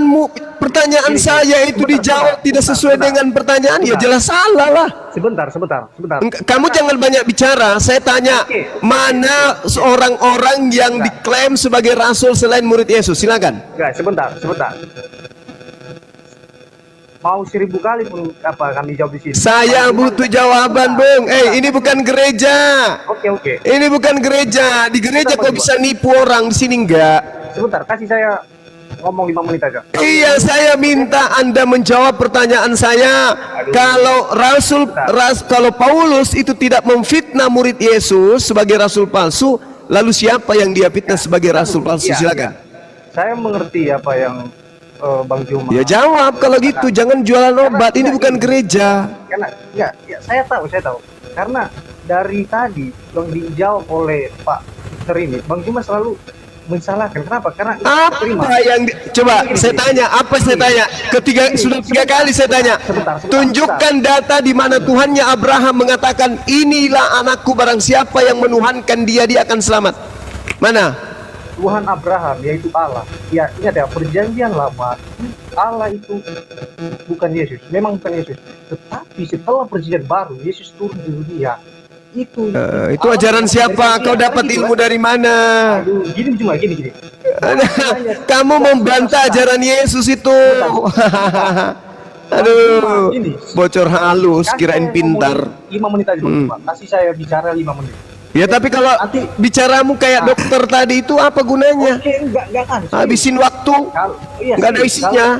saya itu dijawab tidak sesuai dengan pertanyaan, ya jelas salah lah. Sebentar. Kamu jangan banyak bicara. Saya tanya, mana seorang orang yang diklaim sebagai rasul selain murid Yesus? Silakan. Enggak, sebentar. Mau 1000 kali pun kami jawab di sini. Saya butuh jawaban, Bung. Ini bukan gereja. Oke. Ini bukan gereja. Di gereja kok bisa nipu orang, di sini enggak. Sebentar, kasih saya ngomong 5 menit aja. Iya, saya minta Anda menjawab pertanyaan saya. Kalau Paulus itu tidak memfitnah murid Yesus sebagai rasul palsu, lalu siapa yang dia fitnah sebagai rasul palsu? Silakan. Saya mengerti apa yang Bang Juma. Ya jawab kalau gitu, jangan jualan obat. Ini bukan gereja. Karena saya tahu. Karena dari tadi yang dijawab oleh Pak Mister ini, Bang Juma selalu mensalahkan. Kenapa? Karena saya tanya, sudah 3 kali saya tanya. Tunjukkan data di mana Tuhannya Abraham mengatakan, inilah anakku, barang siapa yang menuhankan dia akan selamat. Mana? Tuhan Abraham, yaitu Allah. Ya, ingat ya, perjanjian lama Allah itu bukan Yesus, memang bukan Yesus. Tetapi setelah perjanjian baru, Yesus turun di dunia. Itu ajaran siapa? Kau dapat ilmu dari mana? Aduh, gini. Kamu membantah ajaran Yesus itu. Aduh, bocor halus, kirain pintar. 5 menit aja, kasih saya bicara 5 menit. Ya, tapi kalau bicaramu kayak dokter tadi itu apa gunanya? Oke, enggak kan. Habisin waktu. Enggak ada isinya.